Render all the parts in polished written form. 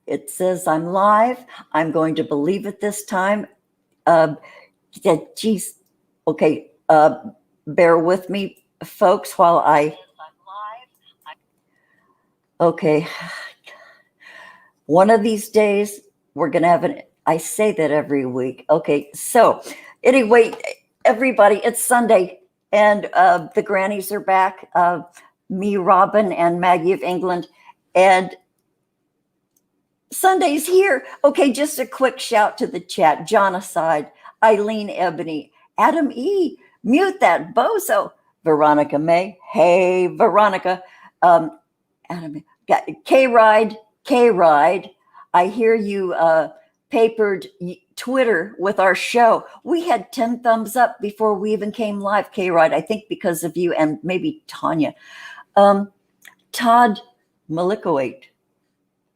It says I'm live. I'm going to believe it this time. Geez. Okay. Bear with me, folks, while I. Okay. One of these days, we're going to have I say that every week. Okay. So, anyway, everybody, it's Sunday, and the Grannies are back. Me, Robin, and Maggie-of-England. And Sunday's here. Okay, just a quick shout to the chat. John Aside, Eileen Ebony, Adam E. Mute that bozo. Veronica May. Hey, Veronica. Adam, K-Ride. I hear you papered Twitter with our show. We had 10 thumbs up before we even came live, K-Ride. I think because of you and maybe Tanya. Todd Malikowait.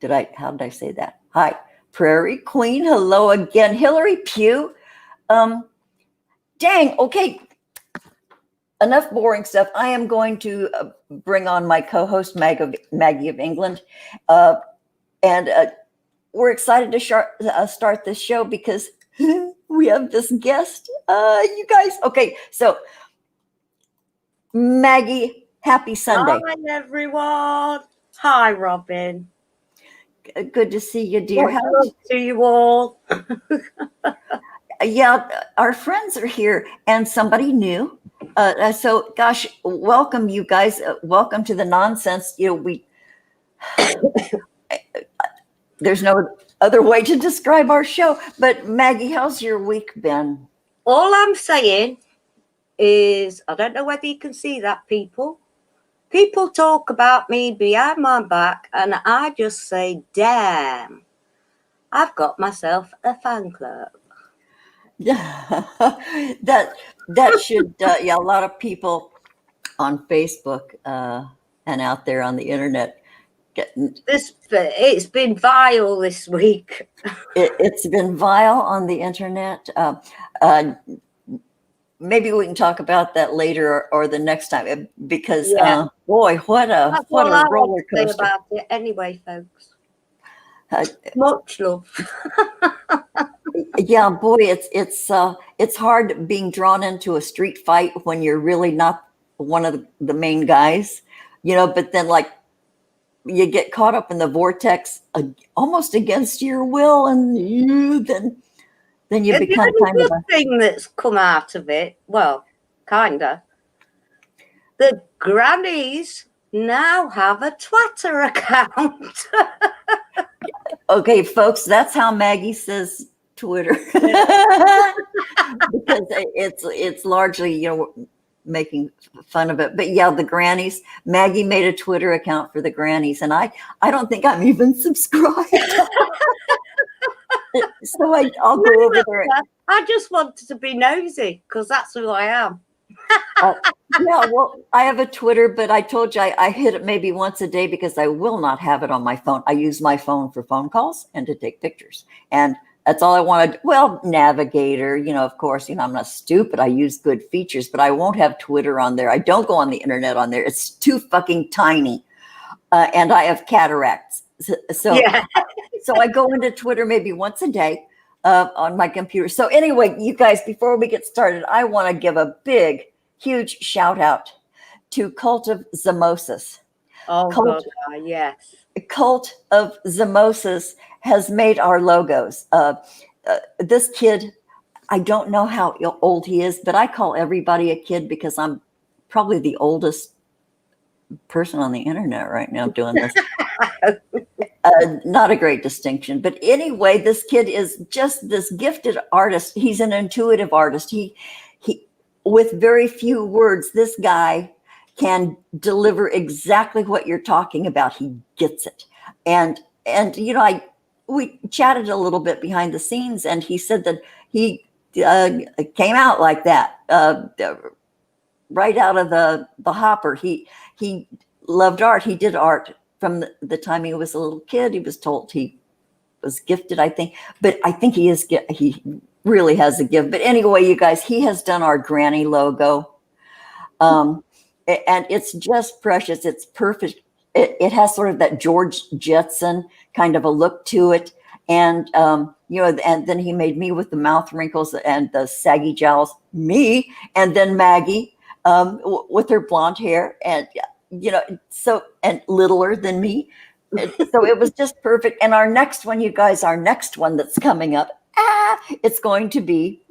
How did I say that? Hi. Prairie Queen. Hello again. Hillary Pugh. Dang. Okay. Enough boring stuff. I am going to bring on my co-host, Maggie-of-England. And we're excited to start this show because we have this guest. You guys. Okay. So, Maggie, happy Sunday. Hi, everyone. Hi, Robin. Good to see you, dear. Hello to you all. Yeah, our friends are here and somebody new. So, gosh, welcome, you guys. Welcome to the nonsense. There's no other way to describe our show. But Maggie, how's your week been? All I'm saying is, I don't know whether you can see that, people. People talk about me behind my back, and I just say, damn, I've got myself a fan club. that should, yeah, a lot of people on Facebook and out there on the internet. It's been vile this week. It's been vile on the internet. Maybe we can talk about that later or the next time because boy, what a roller coaster. About it anyway, folks. Much love. Yeah, boy, it's hard being drawn into a street fight when you're really not one of the main guys, but then like you get caught up in the vortex almost against your will, and then you become kind of a thing that's come out of it. Well, kinda. The Grannies now have a Twitter account. Okay, folks, that's how Maggie says Twitter. Because it's largely, making fun of it. But yeah, the Grannies. Maggie made a Twitter account for the Grannies, and I don't think I'm even subscribed. So I'll go over there. I just wanted to be nosy because that's who I am. Yeah, well, I have a Twitter, but I told you I hit it maybe once a day because I will not have it on my phone. I use my phone for phone calls and to take pictures. And that's all I wanted. Well, Navigator, of course, I'm not stupid. I use good features, but I won't have Twitter on there. I don't go on the internet on there. It's too fucking tiny. And I have cataracts. So, yeah. So I go into Twitter maybe once a day on my computer. So anyway, you guys, before we get started, I want to give a big, huge shout out to Cult of Zimosis. Oh, God, yes. Cult of Zimosis has made our logos. This kid, I don't know how old he is, but I call everybody a kid because I'm probably the oldest person on the internet right now doing this. Not a great distinction, but anyway, this kid is just this gifted artist. He's an intuitive artist. He with very few words, this guy can deliver exactly what you're talking about. He gets it. And we chatted a little bit behind the scenes, and he said that he came out like that, right out of the hopper. He loved art. He did art from the time he was a little kid. He was told he was gifted, I think, but I think he really has a gift. But anyway, you guys, he has done our granny logo. And it's just precious. It's perfect. it has sort of that George Jetson kind of a look to it. And, and then he made me with the mouth wrinkles and the saggy jowls, me, and then Maggie with her blonde hair and, and littler than me. So it was just perfect. And our next one, you guys, that's coming up, it's going to be.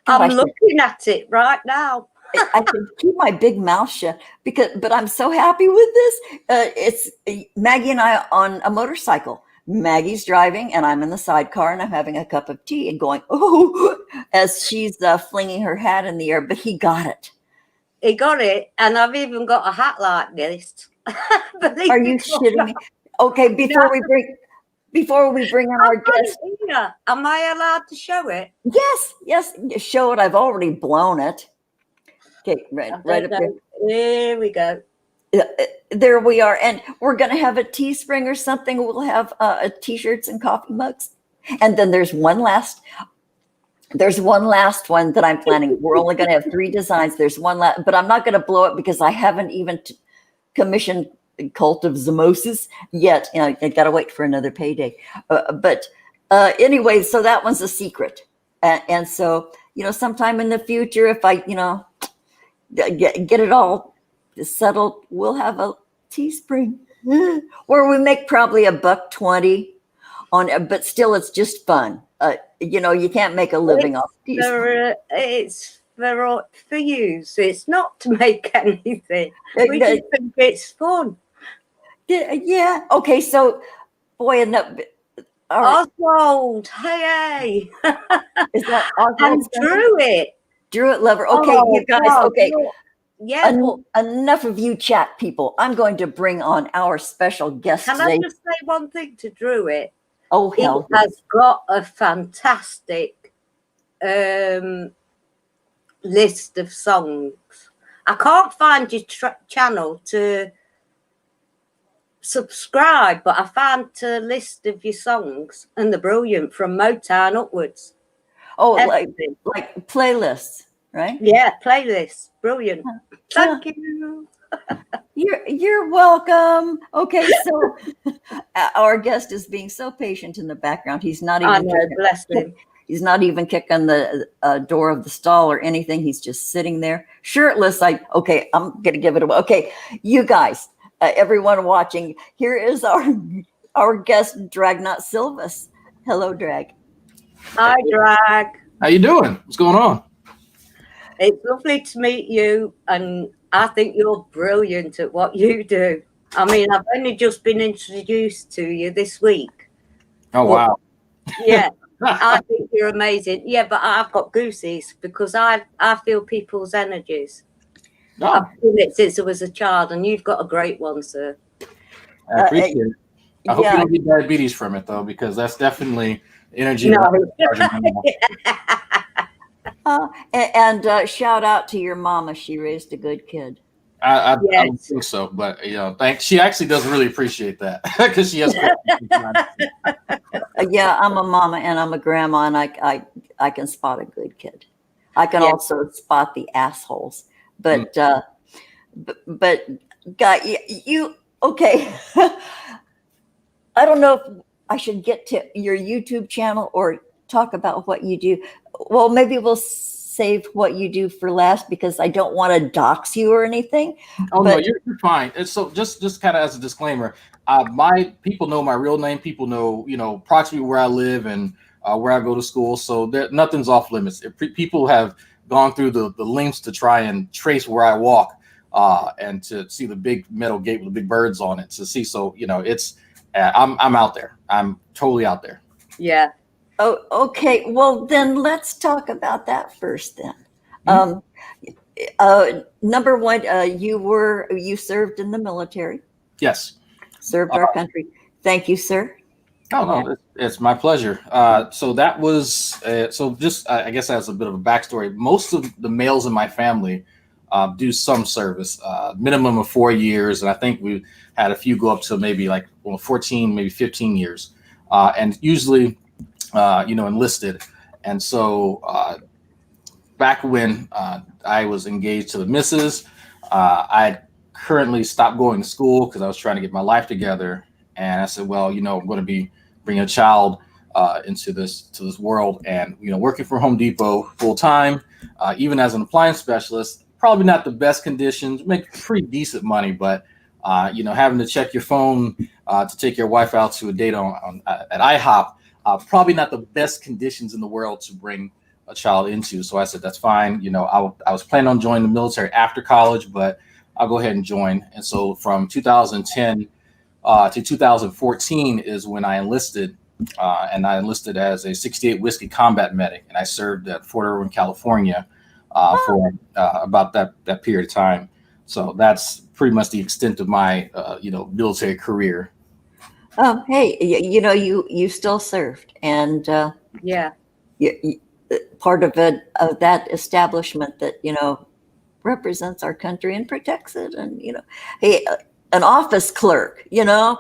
God, I'm looking at it right now. I can keep my big mouth shut but I'm so happy with this. It's Maggie and I on a motorcycle. Maggie's driving and I'm in the sidecar and I'm having a cup of tea and going, oh, as she's flinging her hat in the air, but he got it. He got it. And I've even got a hat like this. Are you shitting me? Okay, before we bring in our guest. Am I allowed to show it? Yes, show it. I've already blown it. Okay, right up there. There we go. There we are. And we're going to have a Teespring or something. We'll have T-shirts and coffee mugs. And then there's one last one that I'm planning. We're only going to have 3 designs. There's one last, but I'm not going to blow it because I haven't even commissioned Cult of Zimosis yet. I got to wait for another payday. But anyway, so that one's a secret. And so, sometime in the future, if I, get it all settled, we'll have a Teespring where we make probably $1.20 on it, but still it's just fun. You can't make a living off Teespring. It's for you, so it's not to make anything. We just think it's fun. Yeah. Okay. So, boy, Oswald, hey. Is that Oswald? And Druid lover. Okay, you guys. God, okay. Yeah. Enough of you chat people. I'm going to bring on our special guest Can today. I just say one thing to Druid? Oh, hell. He has got a fantastic list of songs. I can't find your channel to subscribe, but I found a list of your songs and they're brilliant from Motown upwards. Oh, like playlists, right? Yeah, playlists. Brilliant. Thank you. You're welcome. Okay, so our guest is being so patient in the background. He's not even bless him. He's not even kicking the door of the stall or anything. He's just sitting there shirtless. I'm gonna give it away. Okay, you guys, everyone watching, here is our guest, Dragnauct Silvas. Hello, Drag. Hi, Drag. How you doing? What's going on? It's lovely to meet you, and I think you're brilliant at what you do. I mean, I've only just been introduced to you this week. Oh, wow. Yeah, I think you're amazing. Yeah, but I've got goosies because I feel people's energies. Oh. I've seen it since I was a child, and you've got a great one, sir. I appreciate it. I hope you don't get diabetes from it, though, because that's definitely energy. No. And shout out to your mama. She raised a good kid. I don't think so, but thanks. She actually doesn't really appreciate that because she has. Yeah, I'm a mama and I'm a grandma, and I can spot a good kid. I can also spot the assholes. But guy, you okay? I don't know if I should get to your YouTube channel or talk about what you do. Well, maybe we'll save what you do for last because I don't want to dox you or anything. Oh, no, you're fine. And so just kind of as a disclaimer, my people know my real name. People know, approximately where I live and where I go to school. So nothing's off limits. People have gone through the lengths to try and trace where I walk and to see the big metal gate with the big birds on it to see. So, it's I'm out there. I'm totally out there. Yeah. Oh, okay. Well, then let's talk about that first then. Number one, you served in the military. Yes. Served our country. Thank you, sir. Oh, no, it's my pleasure. So that was, just, I guess as a bit of a backstory, most of the males in my family do some service, minimum of 4 years. And I think we had a few go up to maybe 14, maybe 15 years. And usually, enlisted. And so back when I was engaged to the missus, I currently stopped going to school because I was trying to get my life together. And I said, well, I'm going to be bringing a child into this world, and working for Home Depot full time, even as an appliance specialist. Probably not the best conditions, make pretty decent money, but having to check your phone to take your wife out to a date at IHOP, probably not the best conditions in the world to bring a child into. So I said, that's fine. I was planning on joining the military after college, but I'll go ahead and join. And so from 2010 to 2014 is when I enlisted, and I enlisted as a 68 Whiskey combat medic, and I served at Fort Irwin, California, for about that period of time. So that's pretty much the extent of my military career. Hey, you still served, and Yeah. Part of that establishment that represents our country and protects it, and hey, an office clerk, Yeah,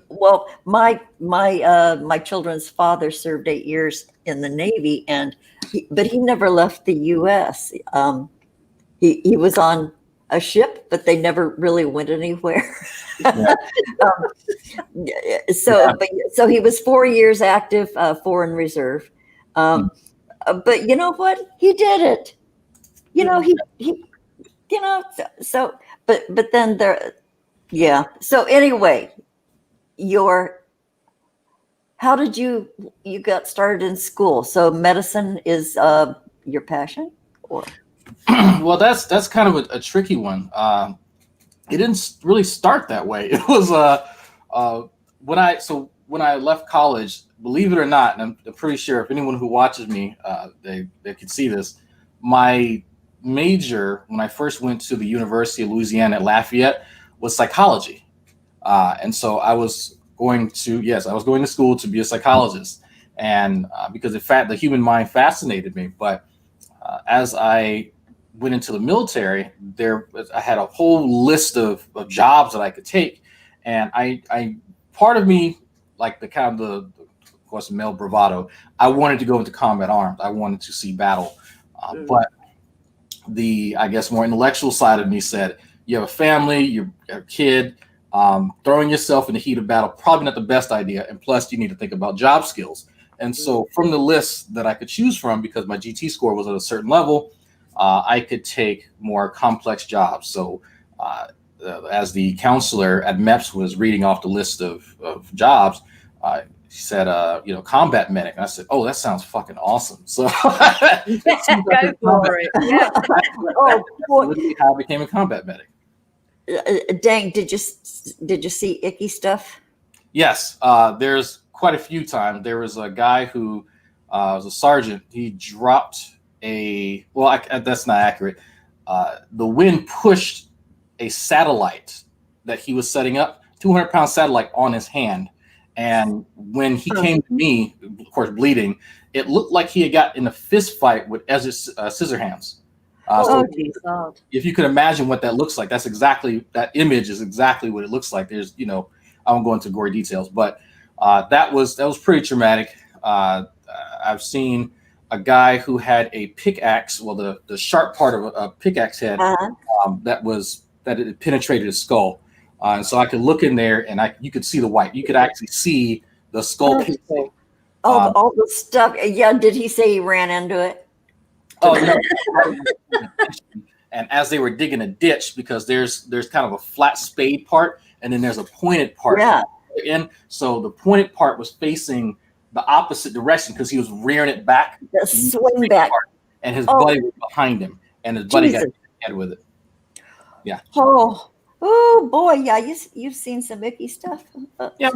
well, my children's father served 8 years in the Navy, but he never left the U.S. He was on a ship, but they never really went anywhere. Yeah. So he was 4 years active, Foreign Reserve. But you know what? He did it. But then there, yeah. So anyway, how did you got started in school? So medicine is your passion, or? Well, that's kind of a tricky one. It didn't really start that way. It was when I left college, believe it or not, and I'm pretty sure if anyone who watches me, they could see this. My major when I first went to the University of Louisiana at Lafayette was psychology. And so I was going to school to be a psychologist, and because in fact the human mind fascinated me. But as I went into the military, I had a whole list of jobs that I could take, and I part of me, like the kind of of course male bravado, I wanted to go into combat arms. I wanted to see battle, but the I guess more intellectual side of me said, you have a family, you have a kid. Throwing yourself in the heat of battle, probably not the best idea. And plus, you need to think about job skills. And so from the list that I could choose from, because my GT score was at a certain level, I could take more complex jobs. So as the counselor at MEPS was reading off the list of jobs, she said, combat medic. And I said, oh, that sounds fucking awesome. So Go for it. Yeah. That's how I became a combat medic. Dang, did you see icky stuff? Yes, there's quite a few times. There was a guy who was a sergeant. He dropped that's not accurate. The wind pushed a satellite that he was setting up, 200-pound satellite, on his hand. And when he came to me, of course, bleeding, it looked like he had got in a fist fight with Ezra's Scissorhands. If you could imagine what that looks like, that image is exactly what it looks like. There's, I won't go into gory details, but that was pretty traumatic. I've seen a guy who had a pickaxe, well, the sharp part of a pickaxe head, that it penetrated his skull. And so I could look in there and you could see the white. You could actually see the skull casing. All the stuff. Yeah, did he say he ran into it? Oh, no. And as they were digging a ditch, because there's kind of a flat spade part, and then there's a pointed part. Yeah. And so the pointed part was facing the opposite direction because he was rearing it back. The swing back. Part, and his buddy was behind him, and his buddy got hit with it. Yeah. Oh boy, yeah. You've seen some icky stuff. Yeah.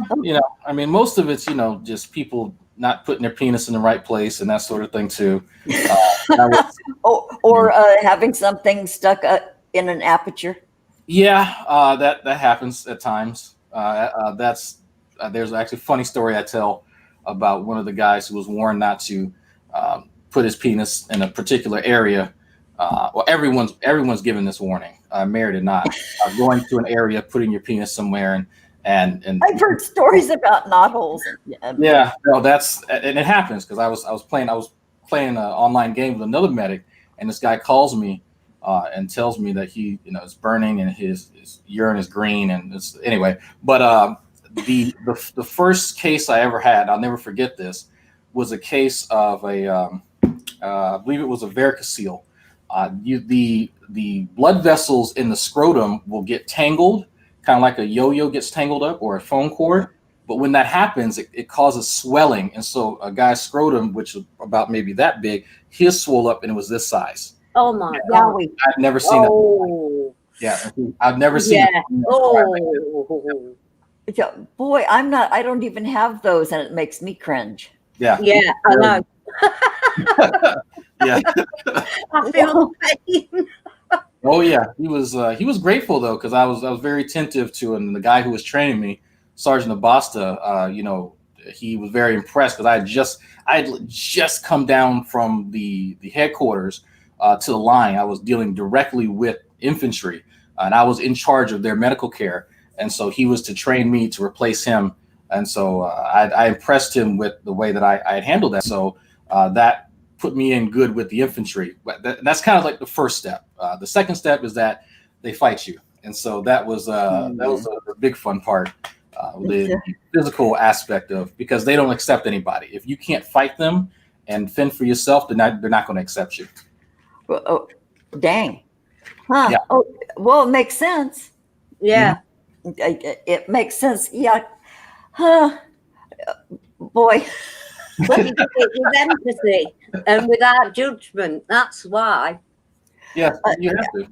Most of it's just people not putting their penis in the right place and that sort of thing too. Or having something stuck in an aperture. Yeah, that happens at times. There's actually a funny story I tell about one of the guys who was warned not to put his penis in a particular area. Well, everyone's given this warning, married or not, going to an area, putting your penis somewhere, and I've heard stories about knot holes. Yeah, no, and it happens because I was playing an online game with another medic, and this guy calls me and tells me that he, is burning and his urine is green, and it's anyway. But the first case I ever had, I'll never forget this, was a case of I believe it was a varicocele. The blood vessels in the scrotum will get tangled, kind of like a yo-yo gets tangled up, or a phone cord. But when that happens, it causes swelling. And so a guy's scrotum, which is about maybe that big, his swole up and it was this size. Oh my God. I've never seen it. Yeah, I've never seen it. Oh. Boy, I don't even have those, and it makes me cringe. Yeah. Yeah, I know. Yeah. I feel the pain. Oh yeah, he was grateful though, because I was very attentive to him. And the guy who was training me, Sergeant Abasta, he was very impressed because I had just come down from the headquarters to the line. I was dealing directly with infantry, and I was in charge of their medical care. And so he was to train me to replace him. And so I impressed him with the way that I had handled that. So that put me in good with the infantry. But that's kind of like the first step. The second step is that they fight you. And so that was a big fun part, the physical aspect of, because they don't accept anybody. If you can't fight them and fend for yourself, they're not going to accept you. Oh, dang. Huh. Yeah. Oh, well, it makes sense. Yeah. It makes sense. Yeah. Huh. Boy. But you do it with empathy and without judgment. That's why. Yeah, you have to.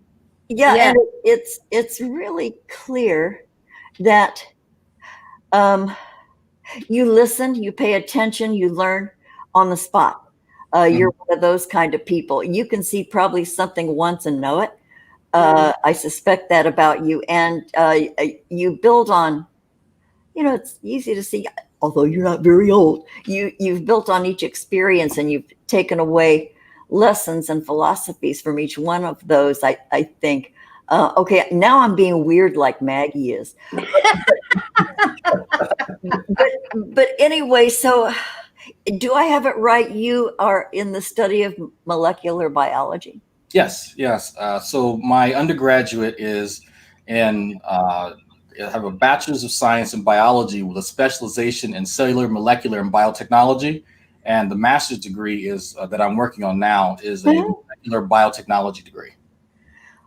Yeah, Yeah. and it's really clear that you listen, you pay attention, you learn on the spot. You're one of those kind of people. You can see probably something once and know it. I suspect that about you. And you build on, it's easy to see, although you're not very old, you've built on each experience, and you've taken away lessons and philosophies from each one of those, I think. Okay, now I'm being weird like Maggie is. But anyway, so do I have it right? You are in the study of molecular biology? Yes. So my undergraduate is in, I have a bachelor's of science in biology with a specialization in cellular, molecular, and biotechnology. And the master's degree is that I'm working on now is a molecular biotechnology degree.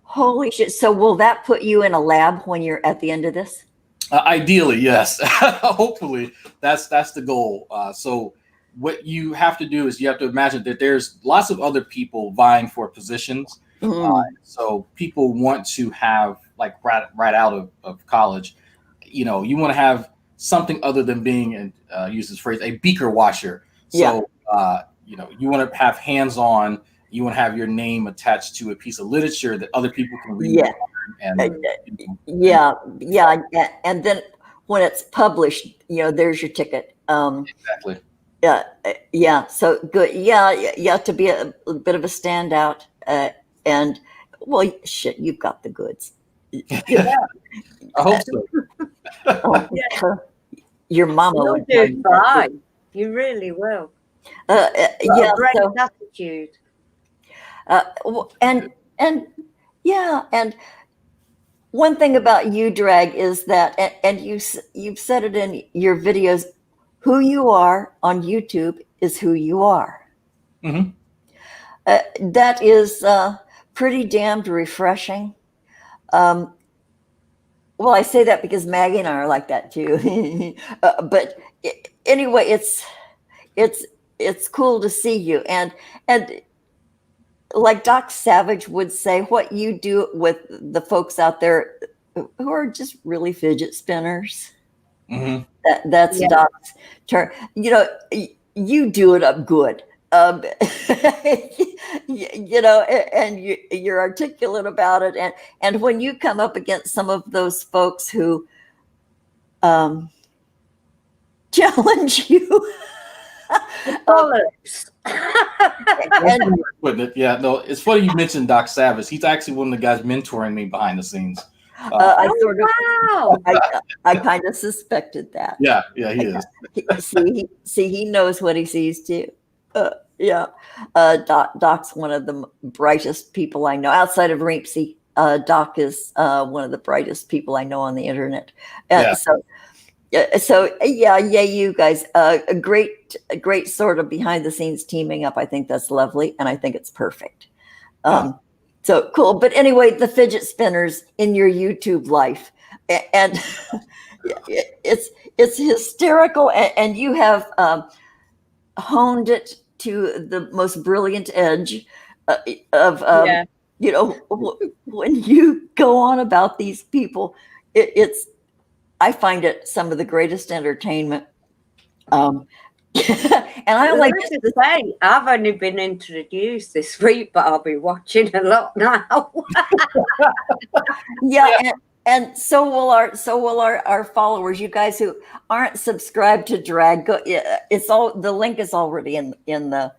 Holy shit. So will that put you in a lab when you're at the end of this? Ideally, yes. Hopefully, that's the goal. So what you have to do is you have to imagine that there's lots of other people vying for positions. So people want to have, like, right out of college, you want to have something other than being, and use this phrase, a beaker washer. So, you want to have hands-on, you want to have your name attached to a piece of literature that other people can read. Yeah. And And then when it's published, there's your ticket. Exactly. Yeah. So good. Yeah. To be a bit of a standout. And well, shit, you've got the goods. I hope so. Your mama You'll would do fine. You really will. Great attitude. And one thing about you, Drag, is that, and you've said it in your videos, who you are on YouTube is who you are. Mm-hmm. That is pretty damned refreshing. Well, I say that because Maggie and I are like that too. But anyway, it's cool to see you, and like Doc Savage would say, what you do with the folks out there who are just really fidget spinners. Mm-hmm. That's Doc's turn. You do it up good. And you're articulate about it. And when you come up against some of those folks who challenge you, Yeah, no, it's funny you mentioned Doc Savage. He's actually one of the guys mentoring me behind the scenes. I kind of suspected that. Yeah, he is. See, he knows what he sees too. Yeah. Doc's one of the brightest people I know outside of Rimpsey. Doc is one of the brightest people I know on the internet. Yeah. Yeah, you guys, a great sort of behind the scenes teaming up. I think that's lovely, and I think it's perfect. So cool. But anyway, the fidget spinners in your YouTube life, and it's hysterical, and you have honed it to the most brilliant edge of when you go on about these people, it's I find it some of the greatest entertainment. And I only Like to say, I've only been introduced this week, but I'll be watching a lot now. yeah. And so will our followers. You guys who aren't subscribed to Drag, it's all the link is already in the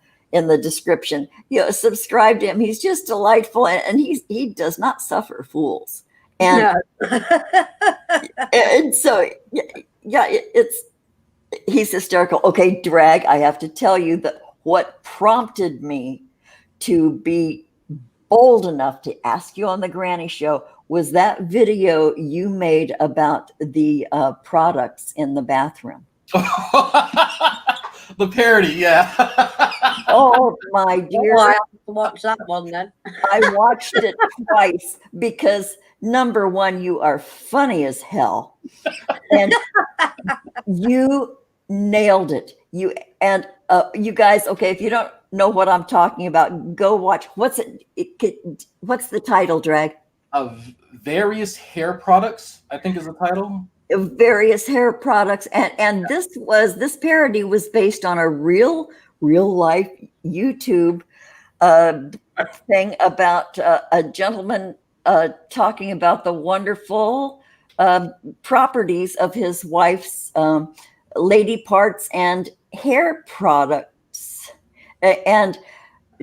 description. Subscribe to him. He's just delightful, and he does not suffer fools. And No. and so he's hysterical. Okay, Drag. I have to tell you that what prompted me to be bold enough to ask you on the Granny Show was that video you made about the products in the bathroom. The parody, yeah. Oh my dear! I have to watch that one then. I watched it twice because number one, you are funny as hell, and you nailed it. You guys. Okay, if you don't know what I'm talking about, go watch. What's the title, Drag? Of various hair products, I think is the title. Various hair products, and this parody was based on a real life YouTube thing about a gentleman talking about the wonderful properties of his wife's lady parts and hair products. And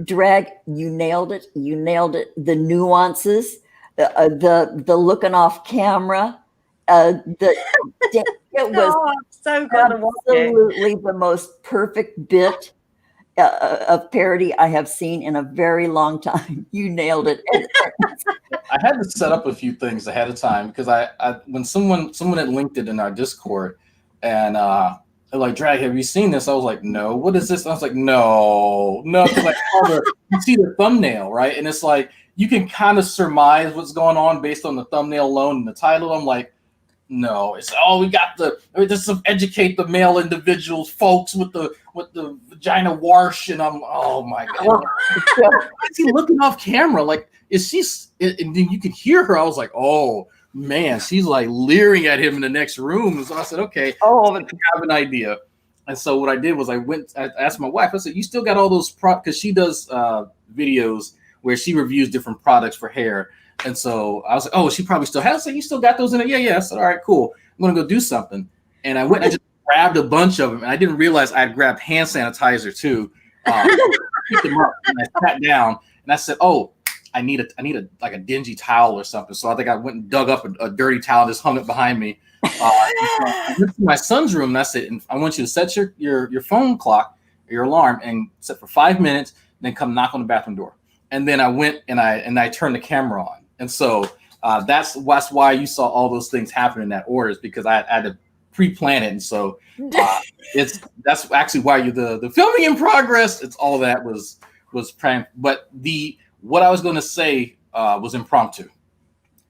Drag, you nailed it. You nailed it. The nuances, the looking off camera. It was so good absolutely the most perfect bit of parody I have seen in a very long time. You nailed it. I had to set up a few things ahead of time because I when someone had linked it in our Discord, and they're like, Drag, have you seen this? I was like, no. What is this? I was like, no. Because like you see the thumbnail, right? And it's like you can kind of surmise what's going on based on the thumbnail alone and the title. I'm like, no, it's we got just to educate the male individuals, folks, with the vagina wash, and I'm oh my god, why is he looking off camera? Like, is she? And then you could hear her. I was like, oh man, she's like leering at him in the next room. And so I said, okay, I have an idea. And so what I did was I asked my wife. I said, you still got all those because she does videos where she reviews different products for hair. And so I was like, oh, she probably still has it. You still got those in it? Yeah. I said, all right, cool. I'm going to go do something. And I went and I just grabbed a bunch of them. And I didn't realize I had grabbed hand sanitizer too. Picked them up and I sat down and I said, oh, I need a dingy towel or something. So I think I went and dug up a dirty towel and just hung it behind me. I went to my son's room and I said, I want you to set your phone clock or your alarm and set for 5 minutes, then come knock on the bathroom door. And then I went and I turned the camera on. And so that's why you saw all those things happen in that order, is because I had to pre-plan it. And so that's actually why the filming in progress. It's all that was planned. But what I was going to say was impromptu.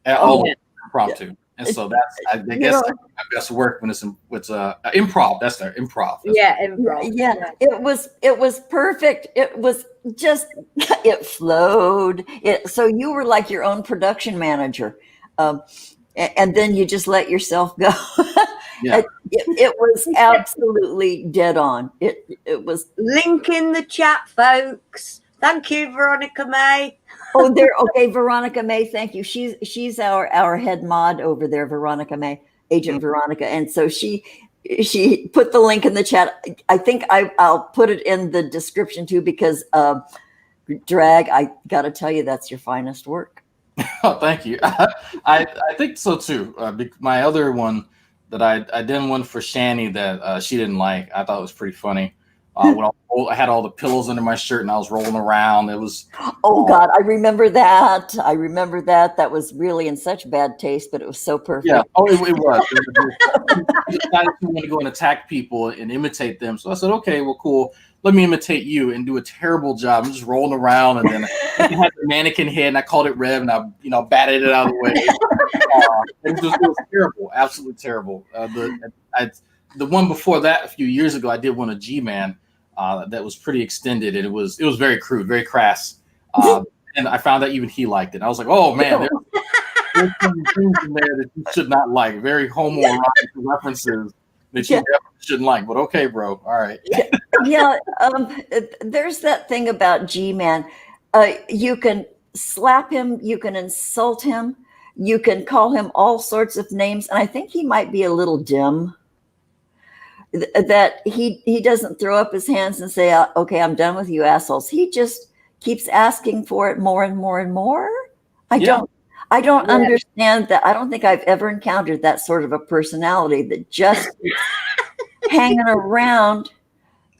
Impromptu. And so that's I guess my best work when it's improv. That's their improv. Improv. Yeah, it was perfect. It was just it flowed. So you were like your own production manager, and then you just let yourself go. Yeah. It was absolutely dead on. It was. Link in the chat, folks. Thank you, Veronica May. Oh, there. Okay, Veronica May. Thank you. She's our head mod over there, Veronica May, Agent Veronica, and so she put the link in the chat. I think I'll put it in the description too, because Drag, I got to tell you, that's your finest work. Oh, thank you. I think so too. My other one that I did one for Shani that she didn't like. I thought it was pretty funny. I had all the pillows under my shirt and I was rolling around. It was. Oh God, I remember that. I remember that. That was really in such bad taste, but it was so perfect. Yeah. Oh, it was. He decided to want to go and attack people and imitate them. So I said, okay, well, cool. Let me imitate you and do a terrible job. I'm just rolling around, and then I had the mannequin head, and I called it Rev, and I, batted it out of the way. It was terrible, absolutely terrible. The one before that, a few years ago, I did one of G-Man that was pretty extended, and it was very crude, very crass. And I found out even he liked it. I was like, oh man, there's some things in there that you should not like. Very homoerotic references that you definitely shouldn't like. But okay, bro, all right. Yeah, there's that thing about G-Man. You can slap him, you can insult him, you can call him all sorts of names, and I think he might be a little dim. That he doesn't throw up his hands and say, okay, I'm done with you assholes. He just keeps asking for it more and more and more. I don't understand that. I don't think I've ever encountered that sort of a personality that just hanging around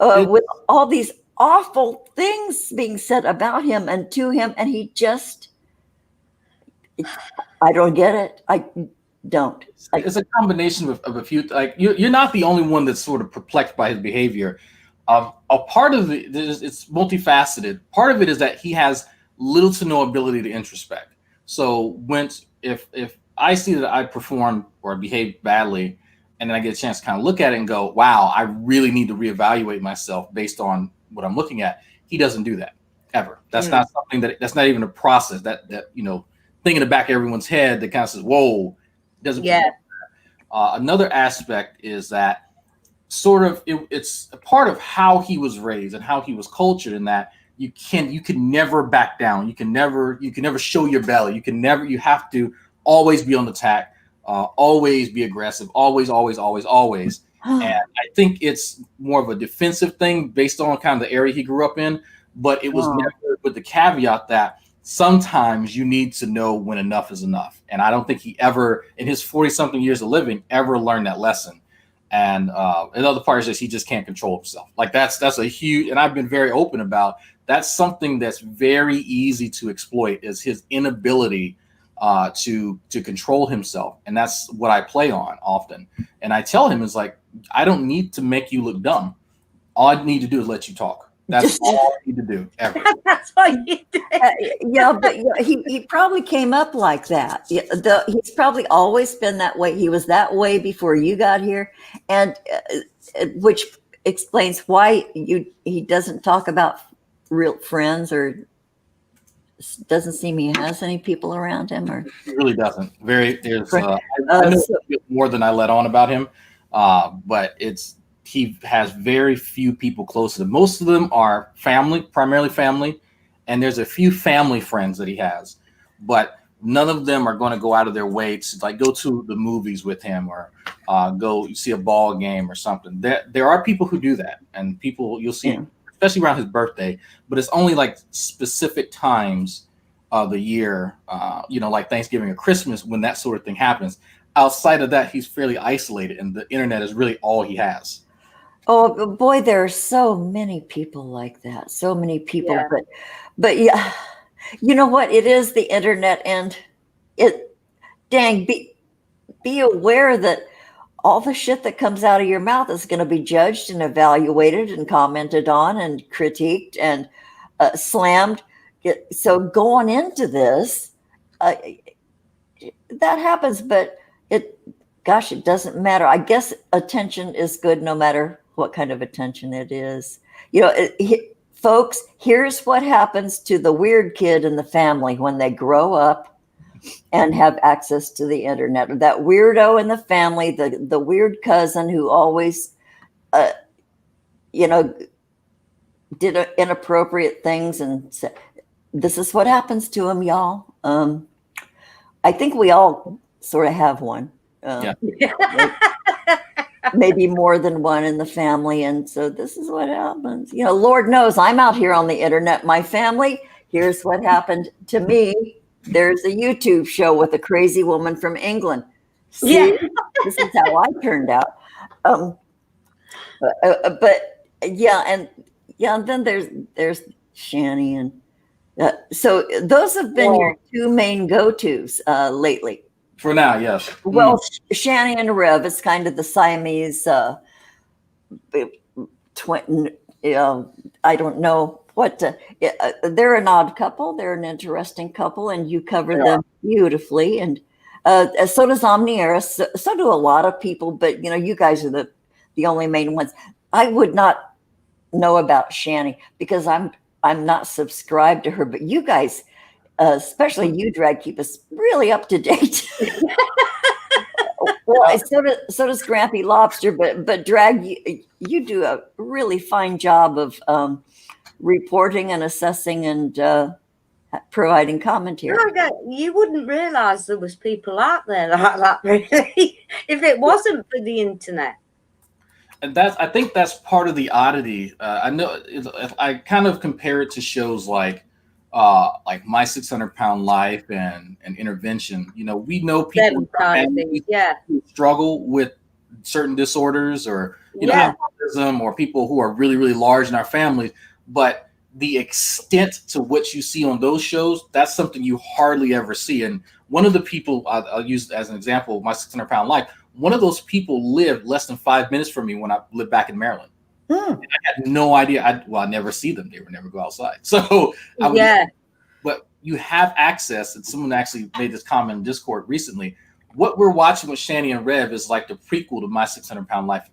with all these awful things being said about him and to him. And he just, I don't get it. I don't. It's a combination of a few. Like you're not the only one that's sort of perplexed by his behavior. A part of it is it's multifaceted. Part of it is that he has little to no ability to introspect. So if I see that I performed or behaved badly, and then I get a chance to kind of look at it and go, wow, I really need to reevaluate myself based on what I'm looking at. He doesn't do that ever. That's not something that's not even a process that thing in the back of everyone's head that kind of says, whoa, doesn't. Yeah. Another aspect is that sort of it's a part of how he was raised and how he was cultured, in that you can never back down. You can never show your belly. You have to always be on the attack, always be aggressive, always. And I think it's more of a defensive thing based on kind of the area he grew up in, but it was never with the caveat that sometimes you need to know when enough is enough. And I don't think he ever, in his 40-something years of living, ever learned that lesson. And another part is just he just can't control himself. Like that's a huge, and I've been very open about, that's something that's very easy to exploit, is his inability to control himself. And that's what I play on often. And I tell him, is like, I don't need to make you look dumb. All I need to do is let you talk. That's all I need to do ever. That's all you do. But he probably came up like that. He's probably always been that way. He was that way before you got here, and which explains why he doesn't talk about real friends, or doesn't seem he has any people around him, or he really doesn't. I know more than I let on about him, but he has very few people close to him. Most of them are family, primarily family, and there's a few family friends that he has, but none of them are going to go out of their way to like go to the movies with him, or go see a ball game or something. There are people who do that, and people you'll see, especially around his birthday, but it's only like specific times of the year, like Thanksgiving or Christmas, when that sort of thing happens. Outside of that, he's fairly isolated, and the internet is really all he has. Oh boy, there are so many people like that. So many people, but yeah, you know what? It is the internet, and be aware that all the shit that comes out of your mouth is going to be judged and evaluated and commented on and critiqued and slammed. So going into this, that happens, but it doesn't matter. I guess attention is good no matter what kind of attention it is. Folks, here's what happens to the weird kid in the family when they grow up and have access to the internet. That weirdo in the family, the weird cousin who always, did inappropriate things, and said, this is what happens to him, y'all. I think we all sort of have one. Maybe more than one in the family. And so this is what happens. Lord knows I'm out here on the internet. My family, here's what happened to me. There's a YouTube show with a crazy woman from England. See, this is how I turned out. But and then there's Shani and so those have been your two main go-tos lately. For now, yes. Well, Shani and Rev is kind of the Siamese twin. I don't know what they're an odd couple. They're an interesting couple, and you cover them beautifully. And so does Omnieris. So do a lot of people, but you guys are the only main ones. I would not know about Shani because I'm not subscribed to her, but you guys, especially you, Drag, keep us really up to date. Well, so does Grampy Lobster, but Drag, you do a really fine job of reporting and assessing and providing commentary. You wouldn't realise there was people out there like that, really, if it wasn't for the internet. And I think that's part of the oddity. I know if I kind of compare it to shows like My 600-Pound Life and Intervention. We know people who struggle with certain disorders or have autism, or people who are really, really large in our families. But the extent to which you see on those shows, that's something you hardly ever see. And one of the people I'll use as an example, My 600-Pound Life. One of those people lived less than 5 minutes from me when I lived back in Maryland. I had no idea. I never see them. They would never go outside. So but you have access, and someone actually made this comment in Discord recently. What we're watching with Shani and Rev is like the prequel to My 600-Pound Life.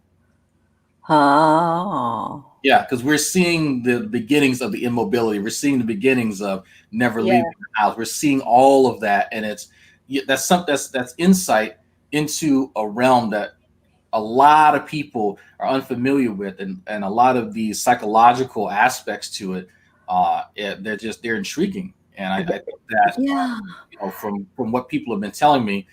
Oh. Yeah, because we're seeing the beginnings of the immobility. We're seeing the beginnings of never leaving the house. We're seeing all of that, and that's insight into a realm that a lot of people are unfamiliar with, and a lot of the psychological aspects to it, they're intriguing. And I think that from what people have been telling me,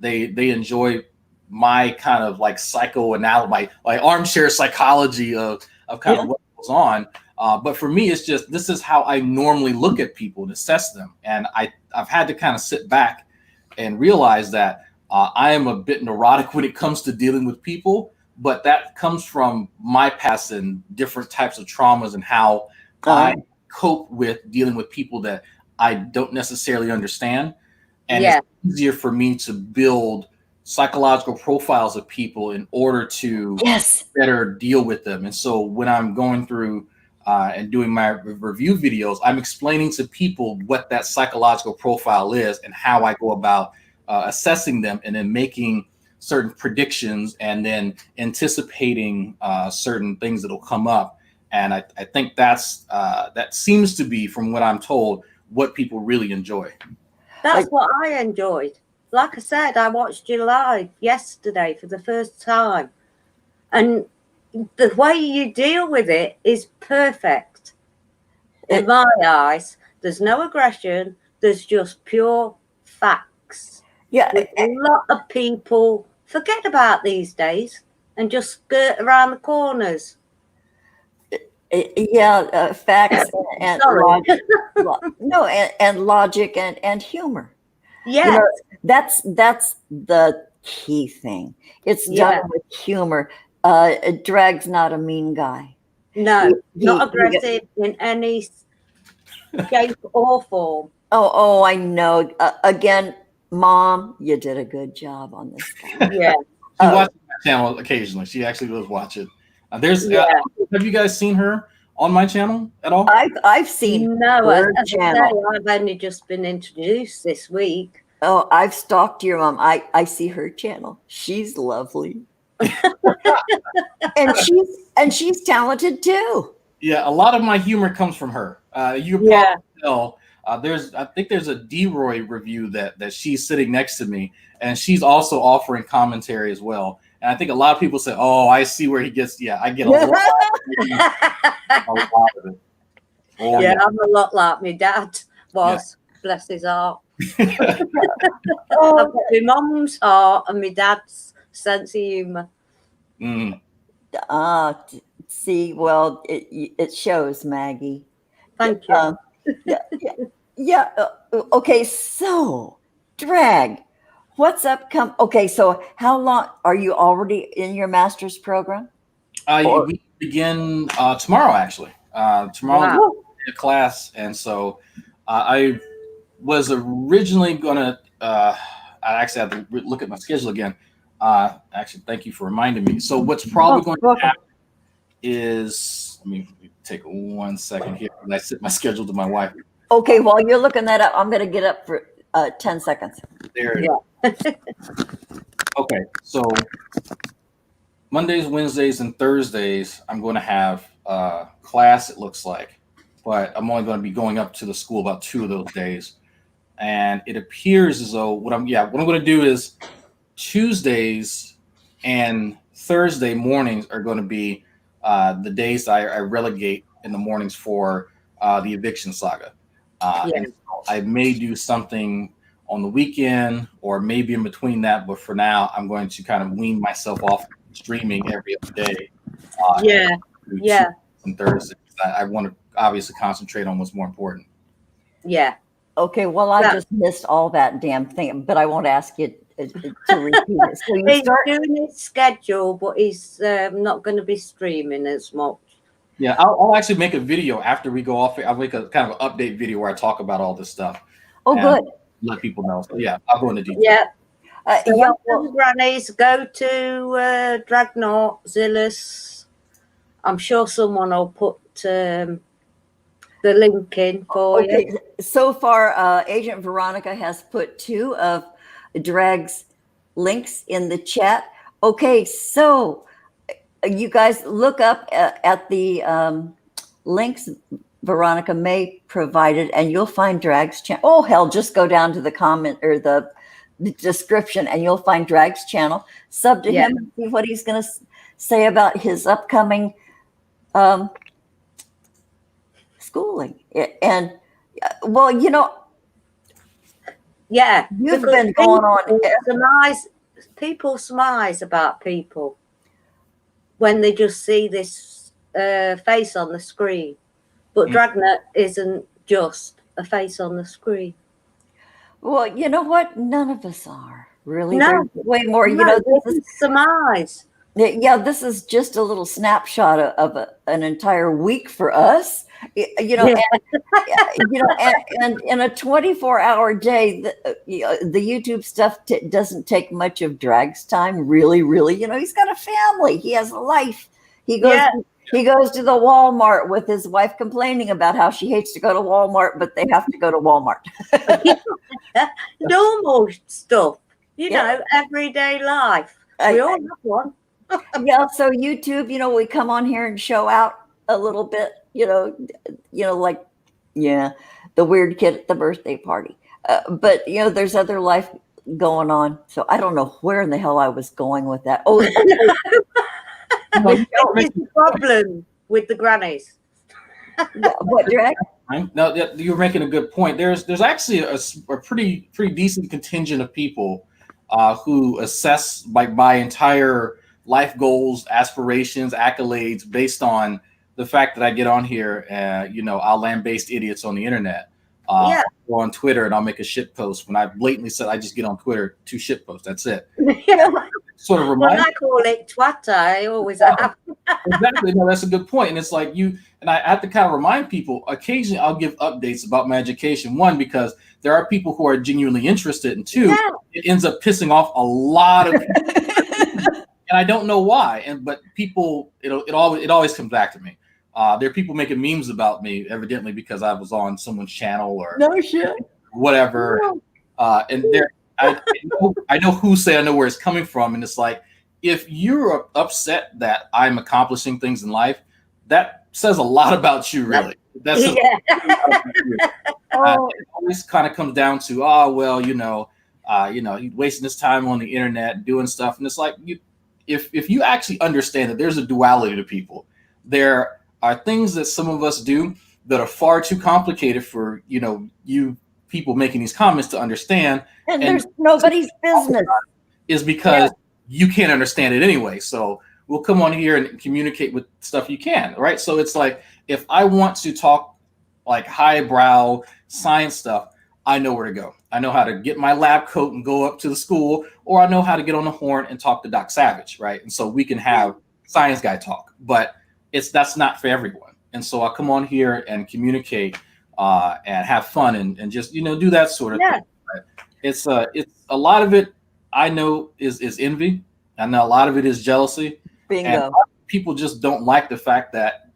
they enjoy my kind of like psychoanalysis, my armchair psychology of kind of what goes on. But for me, it's just, this is how I normally look at people and assess them. And I've had to kind of sit back and realize that I am a bit neurotic when it comes to dealing with people, but that comes from my past and different types of traumas and how I cope with dealing with people that I don't necessarily understand. And it's easier for me to build psychological profiles of people in order to better deal with them. And so when I'm going through and doing my review videos, I'm explaining to people what that psychological profile is and how I go about assessing them, and then making certain predictions and then anticipating certain things that will come up. And I think that seems to be, from what I'm told, what people really enjoy. That's what I enjoyed. Like I said, I watched you live yesterday for the first time. And the way you deal with it is perfect. In my eyes, there's no aggression. There's just pure facts. Yeah. A lot of people forget about these days and just skirt around the corners. Facts and logic. and logic and humor. Yeah, that's the key thing. It's done with humor. Drag's not a mean guy. No, not aggressive in any shape or form. Oh, I know. Again, Mom, you did a good job on this guy. Yeah. She watches my channel occasionally. She actually does watch it. Have you guys seen her on my channel at all? I've seen her channel. I've only just been introduced this week. Oh, I've stalked your mom. I see her channel. She's lovely. and she's talented too. Yeah, a lot of my humor comes from her. You can probably tell. I think there's a D-Roy review that she's sitting next to me, and she's also offering commentary as well. And I think a lot of people say, "Oh, I see where he gets." Yeah, I get a lot of it. Oh, I'm a lot like my dad was. Bless his heart. I've got my mum's heart and my dad's sense of humour. See, well, it shows, Maggie. Thank you. Okay, so Drag, what's upcoming? Okay, so how long are you already in your master's program? begin tomorrow, actually. Tomorrow Wow. a class, and so I was originally gonna. I actually have to look at my schedule again. Actually, thank you for reminding me. So what's probably going to happen is, let me take 1 second here. And I set my schedule to my wife. Okay, while you're looking that up, I'm going to get up for 10 seconds. There it is. Okay, so Mondays, Wednesdays, and Thursdays, I'm going to have class, it looks like. But I'm only going to be going up to the school about 2 of those days. And it appears as though what I'm going to do is Tuesdays and Thursday mornings are going to be the days I relegate in the mornings for the eviction saga. And so I may do something on the weekend or maybe in between that, but for now I'm going to kind of wean myself off streaming every other day. And Thursday. I want to obviously concentrate on what's more important. Yeah. Okay, well, I just missed all that damn thing, but I won't ask you to repeat it. So you He's start doing his schedule, but he's not going to be streaming as much. Yeah, I'll actually make a video after we go off. I'll make a kind of an update video where I talk about all this stuff. Oh, good. Let people know. So yeah, I'll go into detail. Yeah. So yeah, Grannies, go to Dragnauct Silvas. I'm sure someone will put the link in for you. So far, Agent Veronica has put 2 of Drag's links in the chat. Okay, so you guys look up at the links Veronica May provided, and you'll find Drag's channel. Oh, hell, just go down to the comment or the description, and you'll find Drag's channel. Sub to him and see what he's going to say about his upcoming schooling. And well, you know, you've been going on. People smize about people when they just see this face on the screen, but Dragnauct isn't just a face on the screen. Well, you know what? None of us are really. No, There's way more. No, you know, this is surmise. Yeah, this is just a little snapshot of an entire week for us. You know, and in a 24-hour day, the YouTube stuff doesn't take much of Drag's time. Really, you know, he's got a family. He has a life. He goes to the Walmart with his wife complaining about how she hates to go to Walmart, but they have to go to Walmart. Normal stuff, you know, everyday life. We all have one. Yeah, so YouTube, you know, we come on here and show out a little bit, you know, like, the weird kid at the birthday party. But, you know, there's other life going on. So I don't know where in the hell I was going with that. Oh, It's the problem with the Grannies. What, Drag? No, you're making a good point. There's actually a pretty decent contingent of people who assess my entire life goals, aspirations, accolades based on the fact that I get on here and, you know, I'll lambaste idiots on the internet. Or on Twitter, and I'll make a shit post when I blatantly said I just get on Twitter to shit post. That's it. Sort of Well, I call it twatter. I always have. Exactly. No, that's a good point. And it's like I have to kind of remind people. Occasionally, I'll give updates about my education. 1, because there are people who are genuinely interested, and 2, it ends up pissing off a lot of people. And I don't know why. But people, it always comes back to me. There are people making memes about me, evidently because I was on someone's channel or whatever. And I know who say I know where it's coming from, and it's like, if you're upset that I'm accomplishing things in life, that says a lot about you, really. That's it always kind of comes down to, he's wasting his time on the internet doing stuff, and it's like, if you actually understand that there's a duality to people, there are things that some of us do that are far too complicated for you people making these comments to understand, and there's nobody's business is because you can't understand it anyway. So we'll come on here and communicate with stuff you can, right? So it's like, if I want to talk like highbrow science stuff, I know where to go. I know how to get my lab coat and go up to the school, or I know how to get on the horn and talk to Doc Savage, right? And so we can have science guy talk. But that's not for everyone. And so I come on here and communicate and have fun and just do that sort of thing. But it's a lot of it I know is envy. I know a lot of it is jealousy. Bingo. And a lot of people just don't like the fact that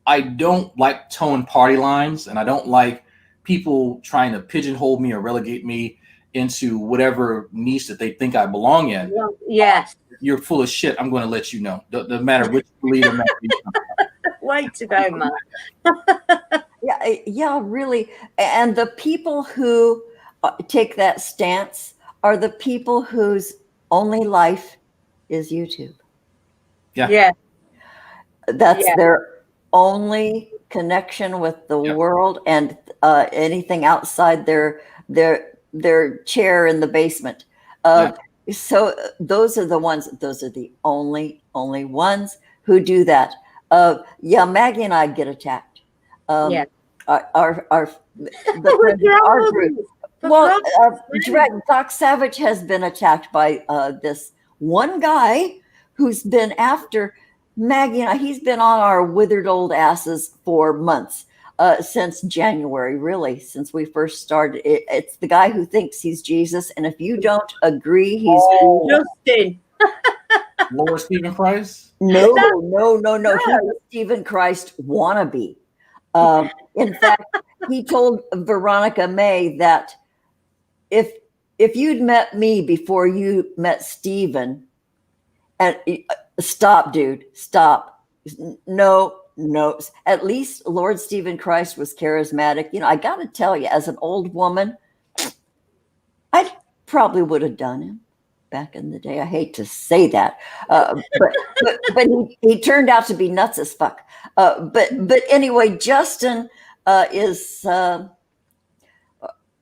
I don't like towing party lines, and I don't like people trying to pigeonhole me or relegate me into whatever niche that they think I belong in. Well, yes. You're full of shit. I'm going to let you know. No matter which belief or Way to go, man. Yeah, really. And the people who take that stance are the people whose only life is YouTube. Yeah. That's their only connection with the world, and anything outside their chair in the basement. So those are the only ones who do that. Maggie and I get attacked. Our group. Well, Dragnauct Silvas has been attacked by this one guy who's been after Maggie and I. He's been on our withered old asses for months, since January, really, since we first started. It's the guy who thinks he's Jesus, and if you don't agree, he's Justin. Lord Stephen Christ? No. He's a Stephen Christ wannabe. In fact, he told Veronica May that if you'd met me before you met Stephen, and stop, dude, stop. No. At least Lord Stephen Christ was charismatic. I got to tell you, as an old woman, I probably would have done him back in the day. I hate to say that, but he turned out to be nuts as fuck. But anyway, Justin is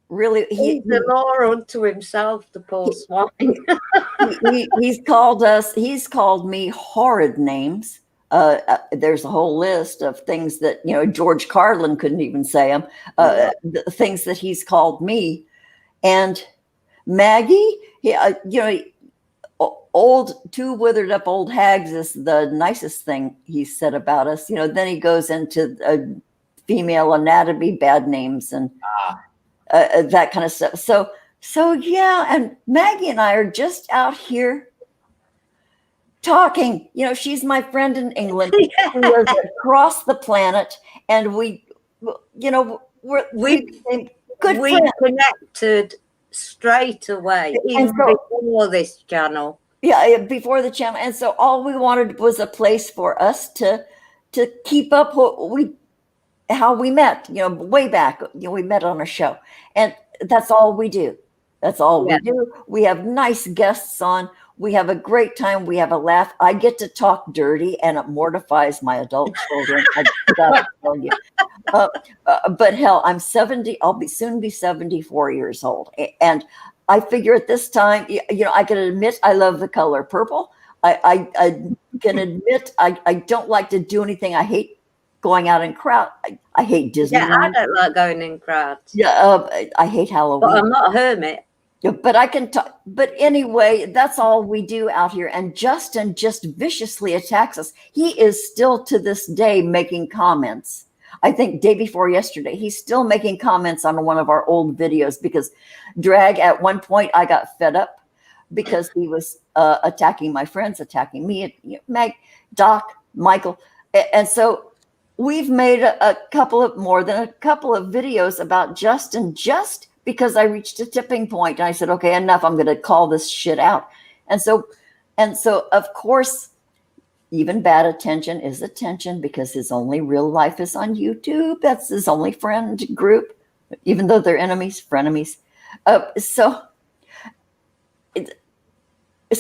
really he's the law unto himself, the poor swine. He's called me horrid names. There's a whole list of things that George Carlin couldn't even say them. The things that he's called me, and Maggie. Two withered up old hags is the nicest thing he said about us. Then he goes into female anatomy, bad names, and that kind of stuff. So yeah, and Maggie and I are just out here talking. She's my friend in England. Who lives across the planet, and we connected straight away, even before this channel. Yeah, before the channel. And so all we wanted was a place for us to keep up how we met, way back. We met on a show, and that's all we do. That's all we do. We have nice guests on. We have a great time. We have a laugh. I get to talk dirty, and it mortifies my adult children. I gotta tell you. But hell, I'm 70. I'll soon be 74 years old, and I figure at this time, I can admit I love the color purple. I can admit I don't like to do anything. I hate going out in crowd. I hate Disneyland. Yeah, I don't like going in crowds. Yeah, I hate Halloween. But I'm not a hermit. But I can talk. But anyway, that's all we do out here. And Justin just viciously attacks us. He is still to this day making comments. I think day before yesterday, he's still making comments on one of our old videos because Drag, at one point, I got fed up because he was attacking my friends, attacking me, Meg, Doc, Michael. And so we've made more than a couple of videos about Justin just because I reached a tipping point. And I said, okay, enough. I'm going to call this shit out. And so of course, even bad attention is attention because his only real life is on YouTube. That's his only friend group, even though they're enemies, frenemies. So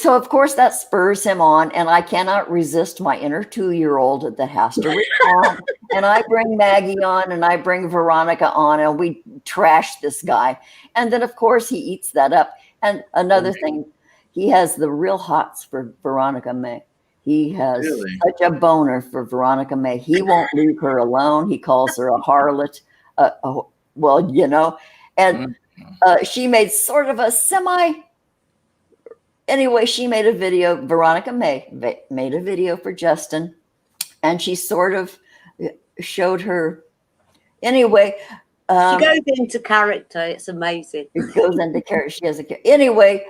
of course that spurs him on, and I cannot resist my inner 2-year-old that has to respond. And I bring Maggie on, and I bring Veronica on, and we trash this guy. And then of course he eats that up. And another thing, he has the real hots for Veronica May. He has such a boner for Veronica May. He won't leave her alone. He calls her a harlot. And she made sort of a anyway, she made a video. Veronica May made a video for Justin and she sort of showed her. Anyway, She goes into character. It's amazing. it goes into character. She has a anyway.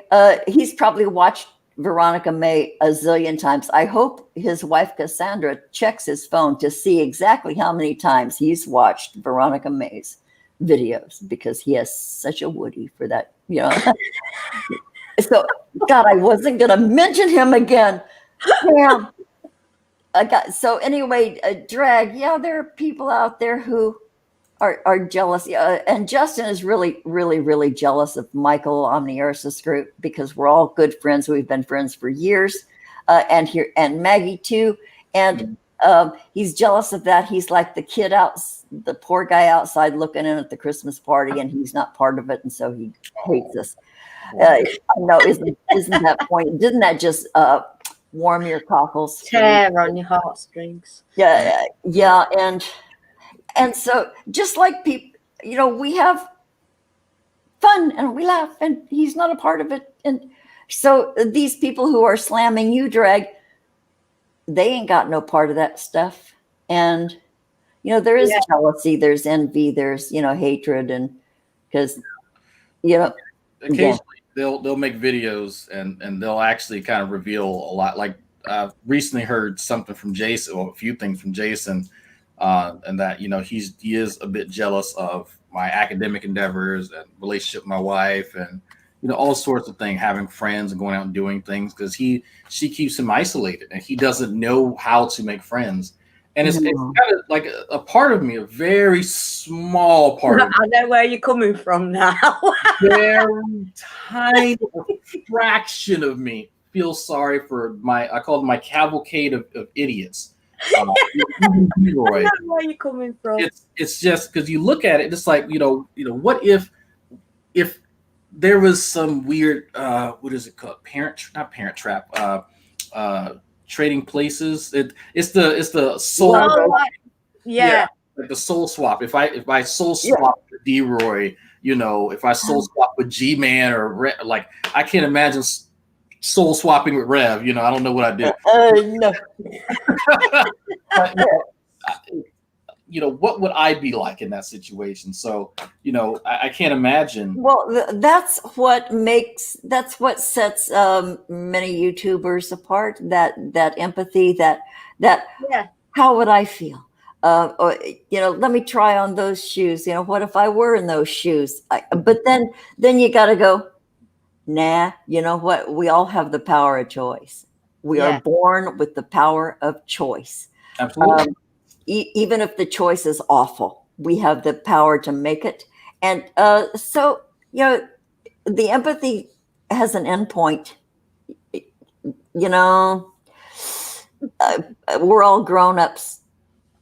He's probably watched Veronica May a zillion times. I hope his wife Cassandra checks his phone to see exactly how many times he's watched Veronica May's videos, because he has such a Woody for that, you know. So, God, I wasn't going to mention him again. Damn. So anyway, drag. Yeah, there are people out there who are jealous. Yeah, and Justin is really, really, really jealous of Michael Omniarsis group, because we're all good friends. We've been friends for years, and Maggie too. And he's jealous of that. He's like the kid the poor guy outside looking in at the Christmas party, and he's not part of it, and so he hates us. No, isn't that point? Didn't that just warm your cockles? Tear on your heartstrings. Yeah, and so just like people, you know, we have fun and we laugh, and he's not a part of it. And so these people who are slamming you, drag, they ain't got no part of that stuff. And you know, there is jealousy, there's envy, there's, you know, hatred, and because, you know, occasionally they'll make videos and they'll actually kind of reveal a lot. Like I've recently heard something from Jason, or a few things from Jason, and that, you know, he is a bit jealous of my academic endeavors and relationship with my wife, and you know, all sorts of things, having friends and going out and doing things, because she keeps him isolated and he doesn't know how to make friends. And it's kind of like a part of me, a very small part of me. I know where you're coming from now. Very tiny fraction of me feels sorry for I call them my cavalcade of idiots. I know where you're coming from. It's just because you look at it, it's like, you know, what if there was some weird what is it called? Not parent trap. Trading places. It's the soul. Yeah, like the soul swap. If I soul swap with D-Roy, you know, if I soul swap with G-Man or like, I can't imagine soul swapping with Rev. You know, I don't know what I did. No. But, you know, what would I be like in that situation? So, you know, I can't imagine. Well, that's what sets many YouTubers apart. That empathy. That how would I feel? Or, you know, let me try on those shoes. You know, what if I were in those shoes? But then you got to go. Nah, you know what? We all have the power of choice. We are born with the power of choice. Absolutely. Even if the choice is awful, we have the power to make it. And so, you know, the empathy has an endpoint. You know, we're all grown-ups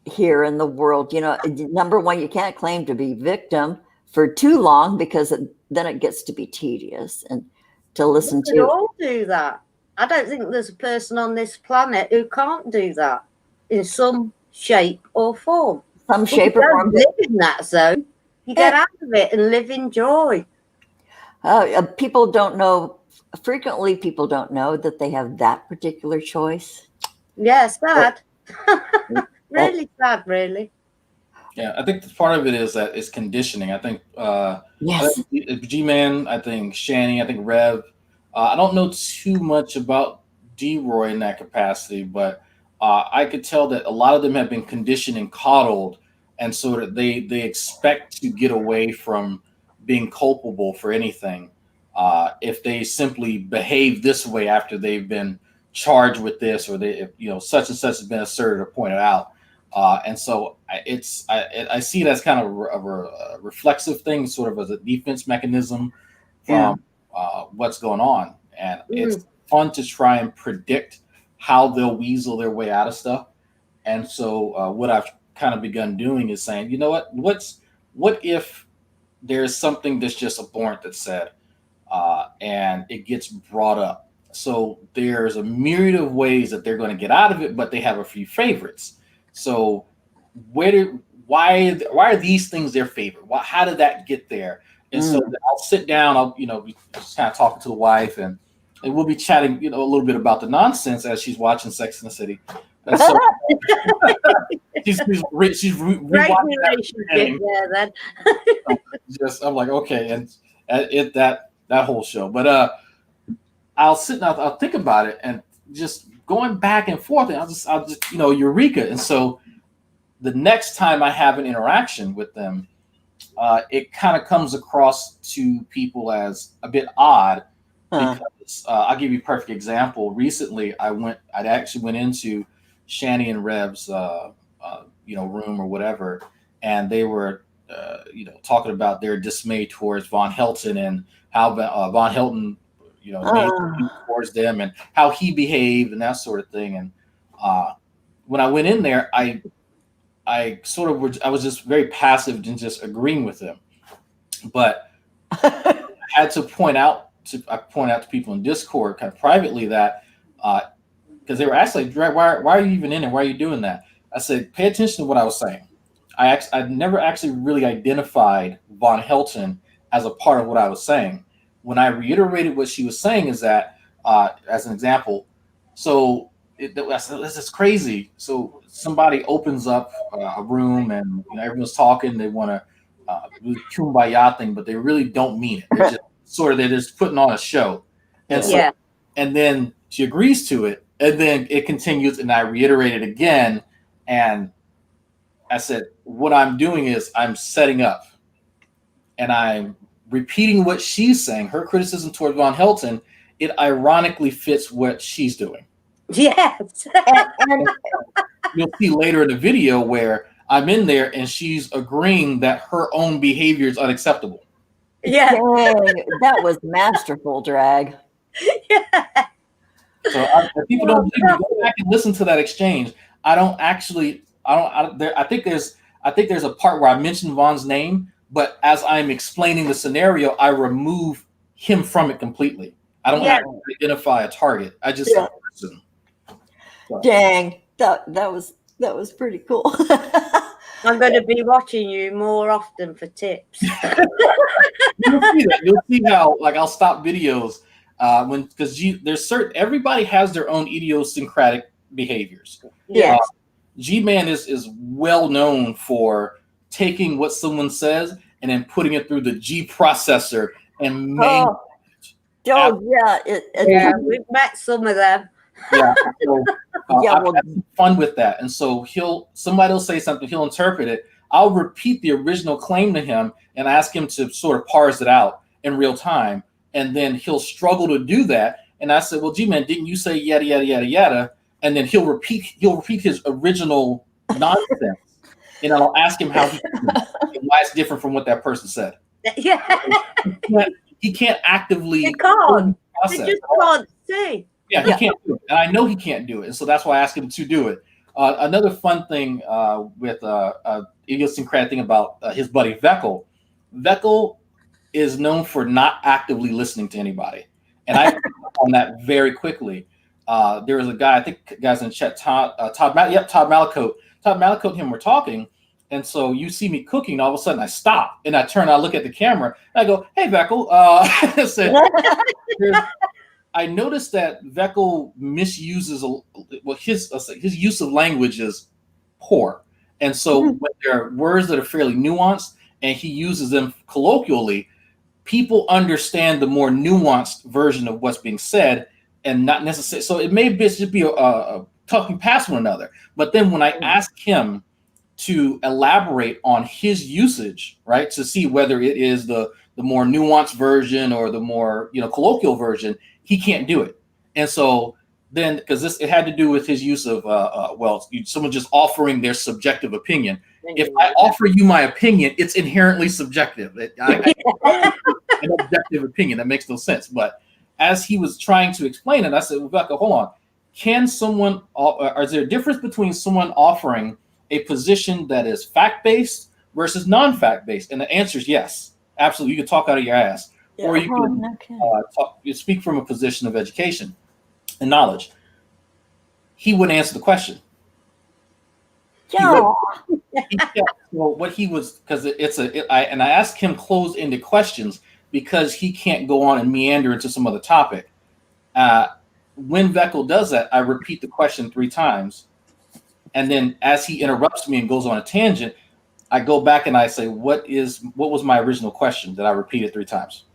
here in the world. You know, number one, you can't claim to be victim for too long, because then it gets to be tedious and to listen to. We all do that. I don't think there's a person on this planet who can't do that in some shape or form. Some shape or form. Live in that zone. You get out of it and live in joy. People don't know. Frequently, people don't know that they have that particular choice. Yeah, sad. Really sad, really. Yeah, I think part of it is that it's conditioning. I think yes, G-Man, I think Shani, I think Rev. I don't know too much about D-Roy in that capacity, but I could tell that a lot of them have been conditioned and coddled, and so that they expect to get away from being culpable for anything if they simply behave this way after they've been charged with this, or such and such has been asserted or pointed out. And so I see it as kind of a reflexive thing, sort of as a defense mechanism from what's going on. And it's fun to try and predict how they'll weasel their way out of stuff. And so what I've kind of begun doing is saying, you know what if there's something that's just abhorrent that's said and it gets brought up. So there's a myriad of ways that they're going to get out of it, but they have a few favorites. So why are these things their favorite? How did that get there? And so I'll sit down, I'll be just kind of talking to the wife, and we'll be chatting, a little bit about the nonsense as she's watching Sex and the City. And so she's Great rewatching that relationship there then. just I'm like, okay, and that whole show. But I'll sit and I'll think about it, and just going back and forth, and I'll just eureka. And so the next time I have an interaction with them, it kind of comes across to people as a bit odd, because I'll give you a perfect example. Recently, I actually went into Shani and Rev's room or whatever, and they were talking about their dismay towards Von Helton, and how Von Helton towards them, and how he behaved and that sort of thing. And when I went in there, I was just very passive and just agreeing with them. But I had to point out to people in Discord kind of privately that because they were asking, like, why are you even in there? Why are you doing that? I said, pay attention to what I was saying. I never actually really identified Von Helton as a part of what I was saying. When I reiterated what she was saying is that, as an example, so I said, this is crazy. So somebody opens up a room, and everyone's talking. They want to do the kumbaya thing, but they really don't mean it. They're just putting on a show. And so, and then she agrees to it, and then it continues, and I reiterate it again, and I said, what I'm doing is I'm setting up, and I'm repeating what she's saying. Her criticism toward Von Helton, it ironically fits what she's doing. Yes. And you'll see later in the video where I'm in there and she's agreeing that her own behavior is unacceptable. Yeah. Dang, that was masterful, Drag. Yeah. So if people don't believe me, go back and listen to that exchange. I think there's a part where I mentioned Von's name, but as I'm explaining the scenario, I remove him from it completely. I don't have to identify a target. I just say person. So. Dang, that was pretty cool. I'm going to be watching you more often for tips. You'll see that. You'll see how, like, I'll stop videos because everybody has their own idiosyncratic behaviors. Yes. G-Man is well known for taking what someone says and then putting it through the G processor and we've met some of them. Yeah, so, I've had some fun with that, and so somebody will say something, he'll interpret it. I'll repeat the original claim to him and ask him to sort of parse it out in real time, and then he'll struggle to do that. And I said, "Well, G-Man, didn't you say yada yada yada yada?" And then he'll repeat his original nonsense, and I'll ask him why it's different from what that person said. Yeah, he can't actively. He can't. He just can't see. Yeah, he can't do it, and I know he can't do it, and so that's why I asked him to do it. Another fun thing with idiosyncratic thing about his buddy Veckel. Veckel is known for not actively listening to anybody, and I picked up on that very quickly. There was a guy, I think guys in the chat, Todd Malicote. Todd Malicote and him were talking, and so you see me cooking, and all of a sudden I stop, and I turn, I look at the camera, and I go, "Hey, Veckel." I noticed that Veckel misuses his use of language is poor, and so when there are words that are fairly nuanced and he uses them colloquially, people understand the more nuanced version of what's being said, and not necessarily. So it may just be a talking past one another. But then when I ask him to elaborate on his usage, right, to see whether it is the more nuanced version or the more colloquial version, he can't do it. And so then, because it had to do with his use of someone just offering their subjective opinion. If I offer you my opinion, it's inherently subjective. An objective opinion that makes no sense. But as he was trying to explain it, I said, "Rebecca, hold on. Is there a difference between someone offering a position that is fact-based versus non-fact-based?" And the answer is yes. Absolutely. You can talk out of your ass. Yeah. Or you can speak from a position of education and knowledge. He wouldn't answer the question. Yeah. I asked him closed-ended questions because he can't go on and meander into some other topic. When Veckel does that, I repeat the question 3 times, And then as he interrupts me and goes on a tangent, I go back and I say, what was my original question that I repeated 3 times?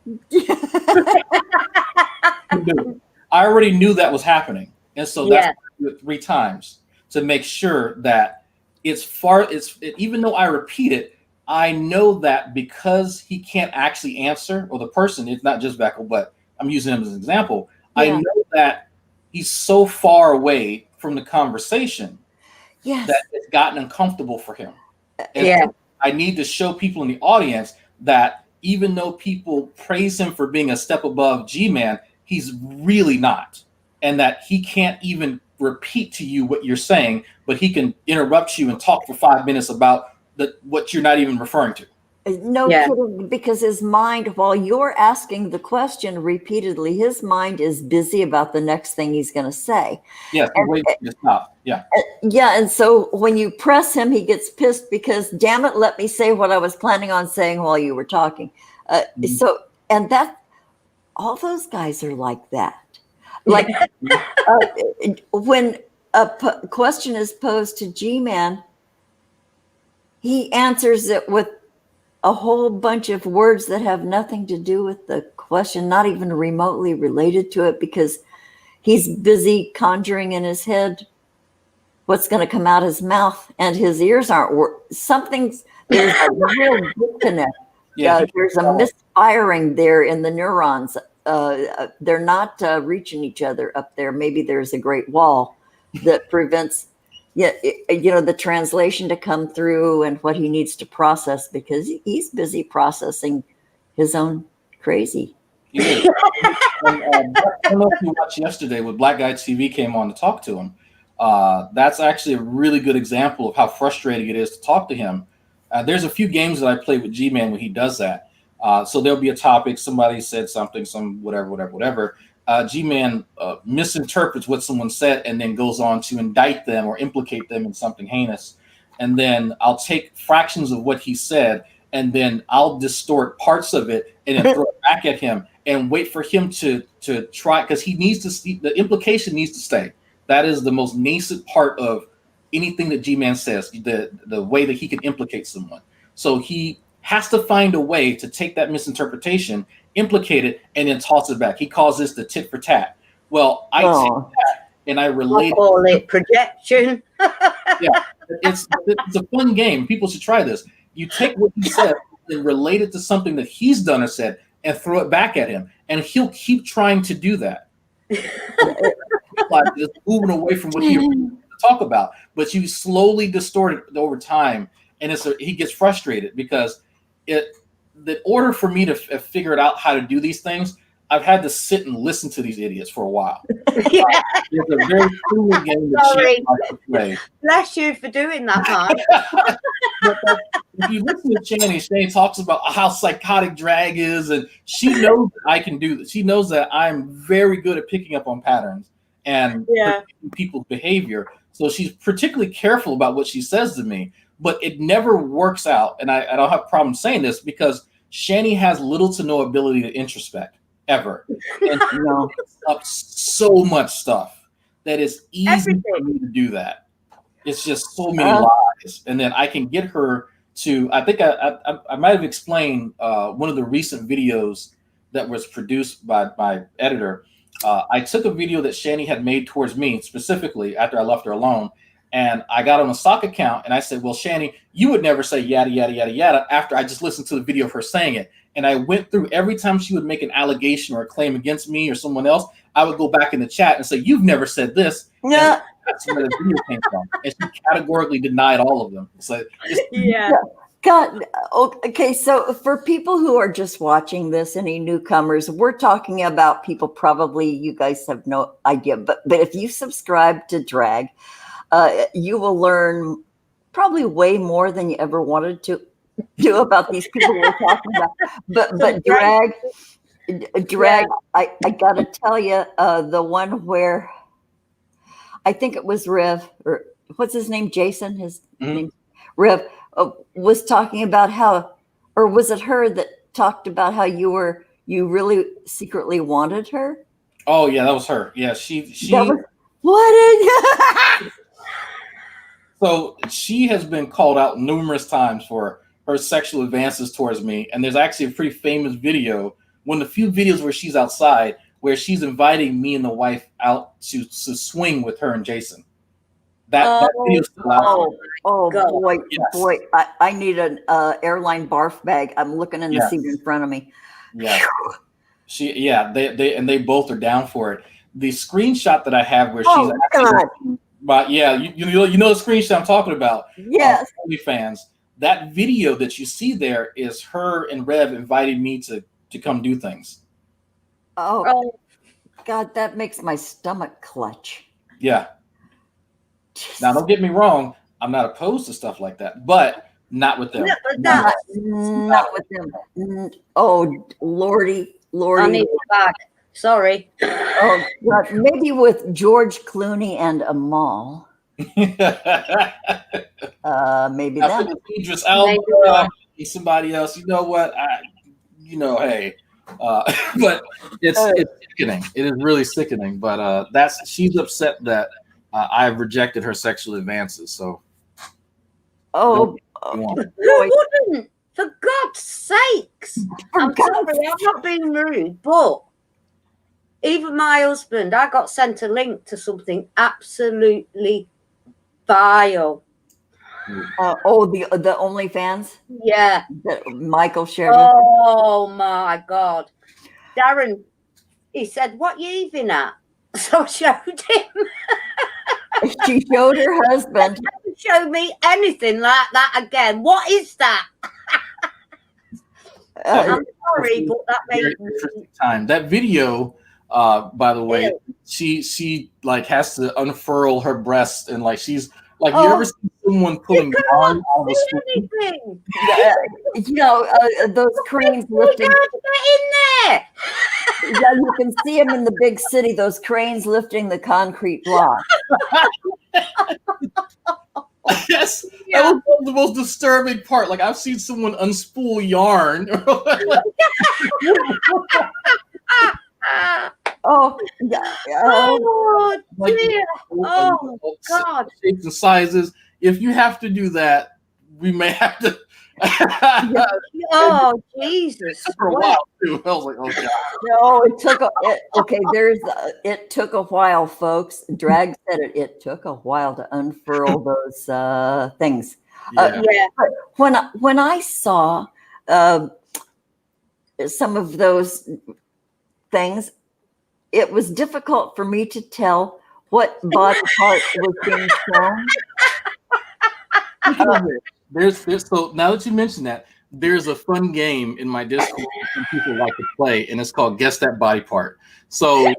I already knew that was happening. And so that's why I do it 3 times to make sure that even though I repeat it, I know that because he can't actually answer, or the person, it's not just Beckel, but I'm using him as an example. I know that he's so far away from the conversation that it's gotten uncomfortable for him. And so I need to show people in the audience that even though people praise him for being a step above G-Man, he's really not. And that he can't even repeat to you what you're saying, but he can interrupt you and talk for 5 minutes about what you're not even referring to. No kidding, because his mind, while you're asking the question repeatedly, his mind is busy about the next thing he's going to say. Yeah, wait to stop. Yeah. Yeah, and so when you press him, he gets pissed because, damn it, let me say what I was planning on saying while you were talking. So, and that, all those guys are like that. Like when a question is posed to G-Man, he answers it with a whole bunch of words that have nothing to do with the question, not even remotely related to it, because he's busy conjuring in his head what's going to come out his mouth, and his ears aren't there's a real disconnect. There's a misfiring there in the neurons. They're not reaching each other up there. Maybe there's a great wall that prevents the translation to come through and what he needs to process, because he's busy processing his own crazy. I don't know if you watched yesterday when Black Guy TV came on to talk to him. That's actually a really good example of how frustrating it is to talk to him. There's a few games that I play with G-Man when he does that. So there'll be a topic, somebody said something, some whatever. G-Man misinterprets what someone said and then goes on to indict them or implicate them in something heinous. And then I'll take fractions of what he said and then I'll distort parts of it and then throw it back at him and wait for him to try, because he needs to see, the implication needs to stay. That is the most nascent part of anything that G-Man says, the way that he can implicate someone. So he has to find a way to take that misinterpretation, implicate it, and then toss it back. He calls this the tit for tat. Well, I take that and I relate. I call it projection. Yeah, it's a fun game. People should try this. You take what he said and relate it to something that he's done or said and throw it back at him. And he'll keep trying to do that. Just moving away from what he to talk about. But you slowly distort it over time. And he gets frustrated because the order for me to figure out how to do these things, I've had to sit and listen to these idiots for a while. It's a very cool game to play. Bless you for doing that, Mike. If you listen to Shani talks about how psychotic drag is, and she knows that I can do this. She knows that I'm very good at picking up on patterns and people's behavior. So she's particularly careful about what she says to me. But it never works out, and I don't have a problem saying this, because Shani has little to no ability to introspect ever, and picks up so much stuff that it's easy for me to do that. It's just so many lies, and then I can get her to. I think I might have explained one of the recent videos that was produced by my editor. I took a video that Shani had made towards me specifically after I left her alone. And I got on a stock account and I said, well, Shani, you would never say yada, yada, yada, yada after I just listened to the video of her saying it. And I went through every time she would make an allegation or a claim against me or someone else, I would go back in the chat and say, you've never said this. Yeah. That's where the video came from. And she categorically denied all of them. So God, okay, so for people who are just watching this, any newcomers, we're talking about people probably you guys have no idea. But if you subscribe to Drag, you will learn probably way more than you ever wanted to do about these people we're talking about. But drag. I gotta tell you, the one where I think it was Rev, or what's his name, Jason. His name, Rev, was talking about how, or was it her that talked about how you really secretly wanted her? Oh yeah, that was her. Yeah, she. What? So she has been called out numerous times for her sexual advances towards me. And there's actually a pretty famous video, one of the few videos where she's outside, where she's inviting me and the wife out to swing with her and Jason. That video's still out. Boy, Yes. boy, I need an airline barf bag. I'm looking in the Yes. seat in front of me. Yeah. They both are down for it. The screenshot that I have where she's God. but yeah, you know the screenshot I'm talking about. Yes. OnlyFans. That video that you see there is her and Rev inviting me to come do things. Oh, God, that makes my stomach clutch. Yeah. Now, don't get me wrong. I'm not opposed to stuff like that, but not with them. Not with them. Oh, Lordy. I need a bag. Sorry. Oh, God. Maybe with George Clooney and Amal. Maybe After that. Idris Elba, somebody else. You know what? Hey. But it's sickening. It is really sickening. But she's upset that I've rejected her sexual advances. So, Oh, Who wouldn't? For God's sakes! I'm sorry, I'm not being rude, but even my husband, I got sent a link to something absolutely vile. The OnlyFans Yeah. that Michael shared. Oh my God, Darren! He said, "What you even at?" So I showed him. She showed her husband. Don't show me anything like that again. What is that? I'm sorry, but that made very interesting time. That video, by the way, she like has to unfurl her breast and like she's like you ever see someone pulling yarn out of a spoon? Those cranes lifting. Get in there. Yeah, you can see them in the big city. Those cranes lifting the concrete block. Yes, that was the most disturbing part. Like I've seen someone unspool yarn. Oh, yeah. Oh, Like, dear. Oh, God. Shapes and sizes. If you have to do that, we may have to. Oh, Jesus. For a while too. I was like, oh God. No, it took a while, folks. Drag said it. It took a while to unfurl those things. Yeah. But when I saw some of those things, it was difficult for me to tell what body part was being shown. So now that you mention that, there's a fun game in my Discord that some people like to play, and it's called Guess That Body Part. So what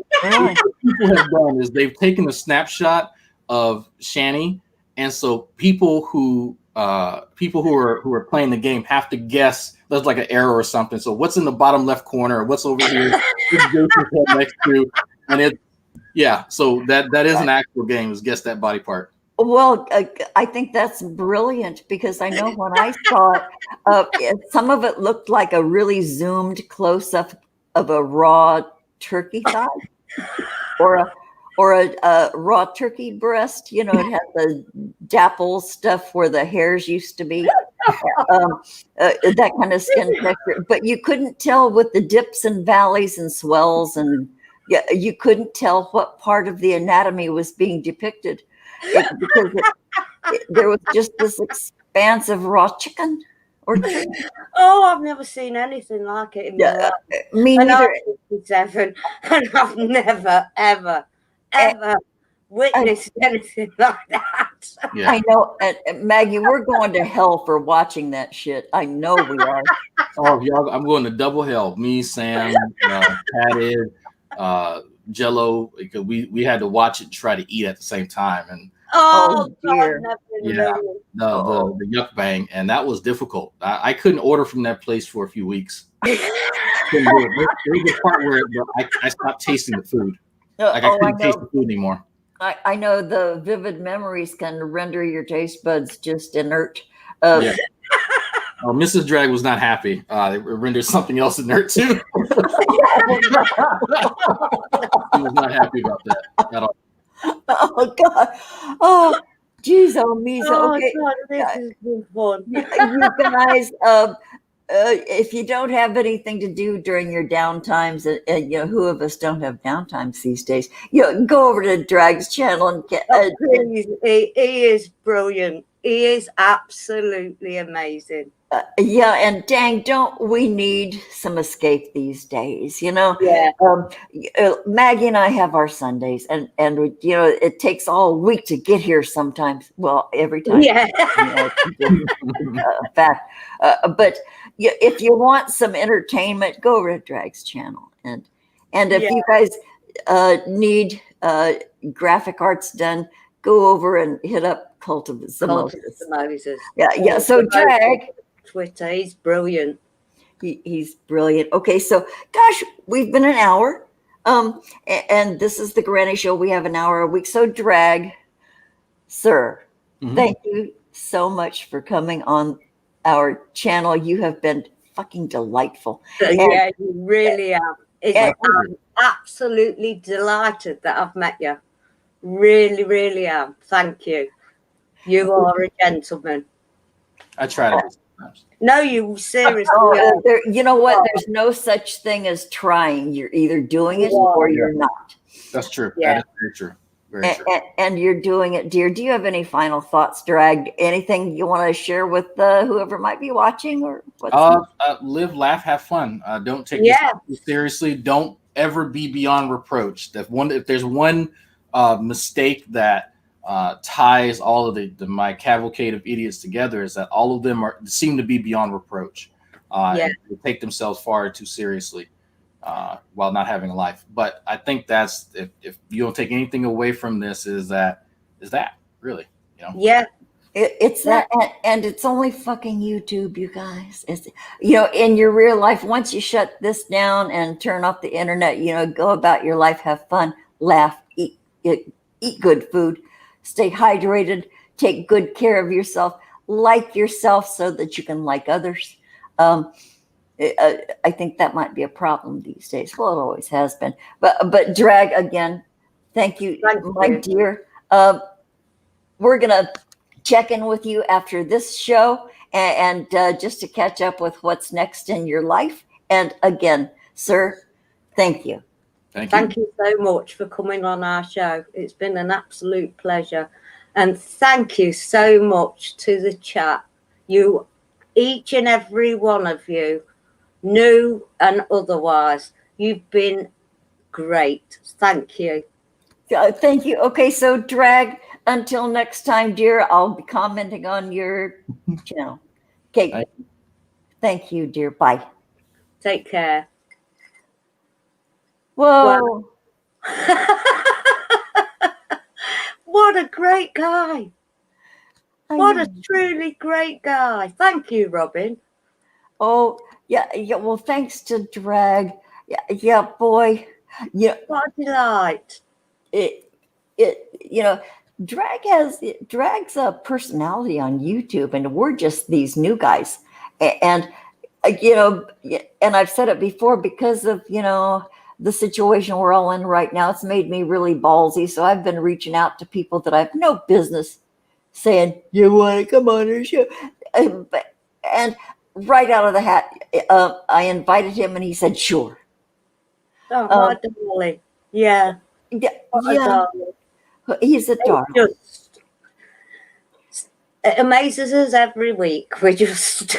people have done is they've taken a snapshot of Shani, and so people who are playing the game have to guess. There's like an arrow or something. So what's in the bottom left corner, or what's over here? What's Jason's head next to, and so that is an actual game. Is Guess That Body Part. Well, I think that's brilliant because I know when I saw it, some of it looked like a really zoomed close up of a raw turkey thigh or a raw turkey breast. You know, it had the dapple stuff where the hairs used to be, that kind of skin texture. But you couldn't tell with the dips and valleys and swells, and you couldn't tell what part of the anatomy was being depicted. Because there was just this expanse of raw chicken or chicken. Oh, I've never seen anything like it in my life. Me And neither. I'm 57, and I've never, ever witnessed anything like that. Yeah. I know, Maggie, we're going to hell for watching that shit. I know we are. Oh, y'all! I'm going to double hell. Me, Sam, Patted, Jello, because we had to watch it and try to eat at the same time, and Oh, dear. God, never in a million. the yuck bang, and that was difficult. I couldn't order from that place for a few weeks. Couldn't do it. There was a part where I stopped tasting the food. Like I couldn't taste the food anymore. I know the vivid memories can render your taste buds just inert. Yeah. Oh, Mrs. Drag was not happy. It rendered something else inert too. She was not happy about that at all. Oh God! Oh, Geez, oh, me. Oh, Okay. God, this has been fun. You guys, if you don't have anything to do during your downtimes, and who of us don't have downtimes these days? Go over to Drag's channel and get. Oh, please, he is brilliant. He is absolutely amazing. And dang, don't we need some escape these days? Yeah. Maggie and I have our Sundays, and it takes all week to get here sometimes. Well, every time. Yeah. Fact. But if you want some entertainment, go over to Drag's channel, and if you guys need graphic arts done, go over and hit up Cult of the Moses. Yeah. So Drag. Twitter, he's brilliant. He's brilliant. Okay, so gosh, we've been an hour, and this is the Granny Show. We have an hour a week. So Drag, sir, thank you so much for coming on our channel. You have been fucking delightful. Yeah, you really have. I'm absolutely delighted that I've met you. Really, really am. Thank you. You are a gentleman. I try to. No, you seriously. You know what? There's no such thing as trying. You're either doing it or you're not. That's true. Yeah. That is very true. Very true. And you're doing it, dear. Do you have any final thoughts, Drag? Anything you want to share with whoever might be watching, or live, laugh, have fun. Don't take this seriously. Don't ever be beyond reproach. If there's one mistake that ties all of my cavalcade of idiots together, is that all of them seem to be beyond reproach. They take themselves far too seriously while not having a life. But I think that's if you don't take anything away from this, is that really, Yeah. It's that, and it's only fucking YouTube, you guys. It's, in your real life, once you shut this down and turn off the internet, go about your life, have fun, laugh, eat good food, stay hydrated, take good care of yourself, like yourself so that you can like others. I think that might be a problem these days. Well, it always has been. But Drag, again, thank you, my dear. We're going to check in with you after this show and just to catch up with what's next in your life. And again, sir, thank you. Thank you so much for coming on our show. It's been an absolute pleasure. And thank you so much to the chat. Each and every one of you, new and otherwise, you've been great. Thank you. Thank you. Okay, so Drag, until next time, dear, I'll be commenting on your channel. Okay. Thank you, dear. Bye. Take care. Whoa. What a great guy. What a truly great guy. Thank you, Robin. Oh, yeah. Well, thanks to Drag. Yeah, boy. Yeah. What a delight. Drag's a personality on YouTube, and we're just these new guys. And and I've said it before, because of the situation we're all in right now, it's made me really ballsy. So I've been reaching out to people that I have no business saying, you want to come on our show? And right out of the hat, I invited him, and he said, sure. Oh, what a darling. Yeah. Yeah. He's a darling. It amazes us every week. We're just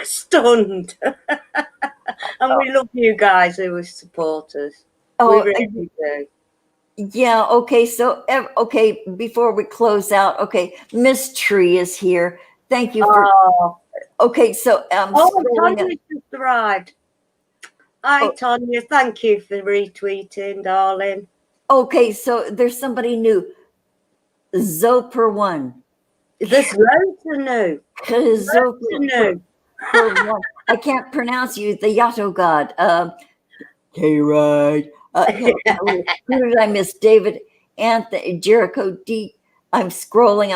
stunned. And we love you guys who support us. We really do. Yeah, okay. So, before we close out, Miss Tree is here. Thank you for. Okay, so Tanya just arrived. Hi, Tanya. Thank you for retweeting, darling. Okay, so there's somebody new. Zoper one. There's loads of new. Zoper one. I can't pronounce you, the Yato god. K-Ride. Who did I miss? David, Anthony, Jericho D. I'm scrolling.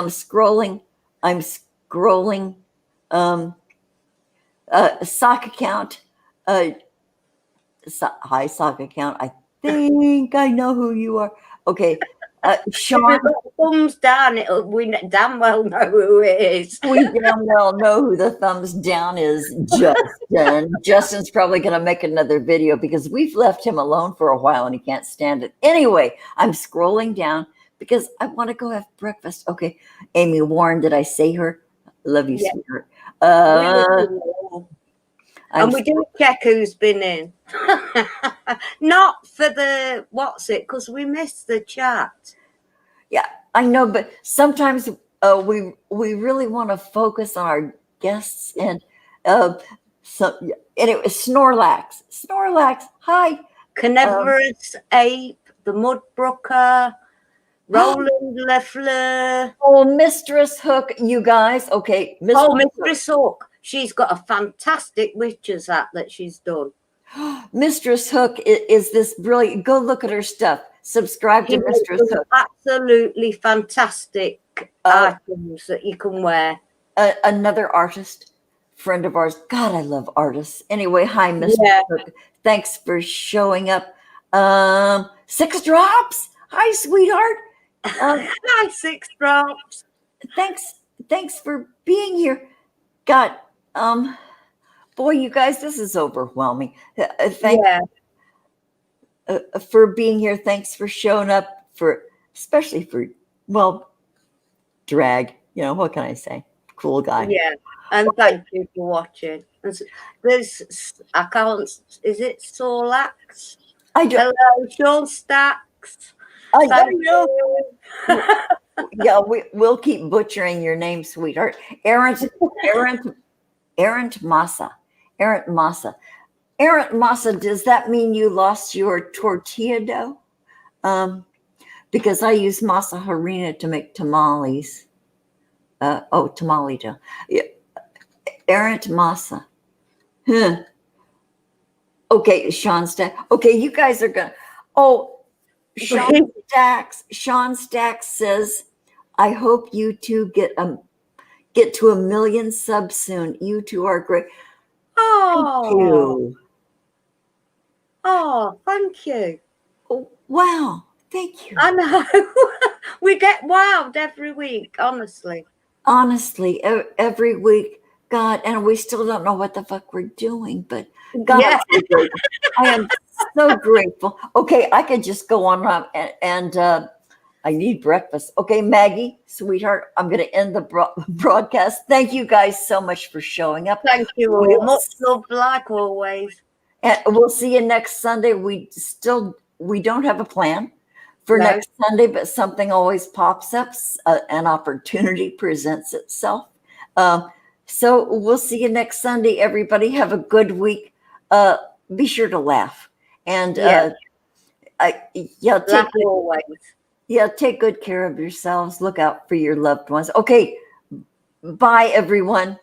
Sock account. Hi, sock account. I think I know who you are. Okay. Sean, If we've got thumbs down, we damn well know who it is. we damn well know who the thumbs down is, Justin. Justin's probably going to make another video because we've left him alone for a while and he can't stand it. Anyway, I'm scrolling down because I want to go have breakfast. Okay, Amy Warren, did I say her? Love you, Yeah. sweetheart. And we do check who's been in. Not for the what's it, because we missed the chat. Yeah, I know, but sometimes we really want to focus on our guests and anyway, Snorlax, hi. Carnivorous Ape, the Mudbrooker, Roland Lefleur. Oh, Mistress Hook, you guys. Okay, Mistress Hook. She's got a fantastic witches hat that she's done. Mistress Hook is this brilliant. Go look at her stuff. Subscribe to Mistress Hook. Absolutely fantastic items that you can wear. Another artist, friend of ours. God, I love artists. Anyway, hi, Mistress Hook. Thanks for showing up. 6 drops. Hi, sweetheart. Hi, 6 drops. Thanks for being here. God, boy, you guys, this is overwhelming. Thank you for being here. Thanks for showing up, especially for, well, drag. You know, what can I say? Cool guy. Yeah, and thank you for watching. There's, I can't, is it Solax? I do. Hello, Sean Stacks. I don't know. Yeah, we'll keep butchering your name, sweetheart. Errant Masa. Errant Masa, does that mean you lost your tortilla dough? Because I use masa harina to make tamales. Tamale dough. Yeah. Errant Masa. Huh. Okay, Sean Stacks. Okay, you guys are gonna. Oh, Sean Stacks says, I hope you two get to 1 million subs soon. You two are great. Oh, Thank you. Oh, thank you. Oh, wow. Thank you. I know. We get wowed every week, honestly. Honestly, every week, God, and we still don't know what the fuck we're doing, but God, I am so grateful. Okay, I could just go on and I need breakfast. Okay, Maggie, sweetheart, I'm going to end the broadcast. Thank you guys so much for showing up. Thank you all. Much love, like always. And we'll see you next Sunday. We don't have a plan for next Sunday, but something always pops up. An opportunity presents itself. So we'll see you next Sunday, everybody. Have a good week. Be sure to laugh. And take good care of yourselves. Look out for your loved ones. Okay. Bye, everyone.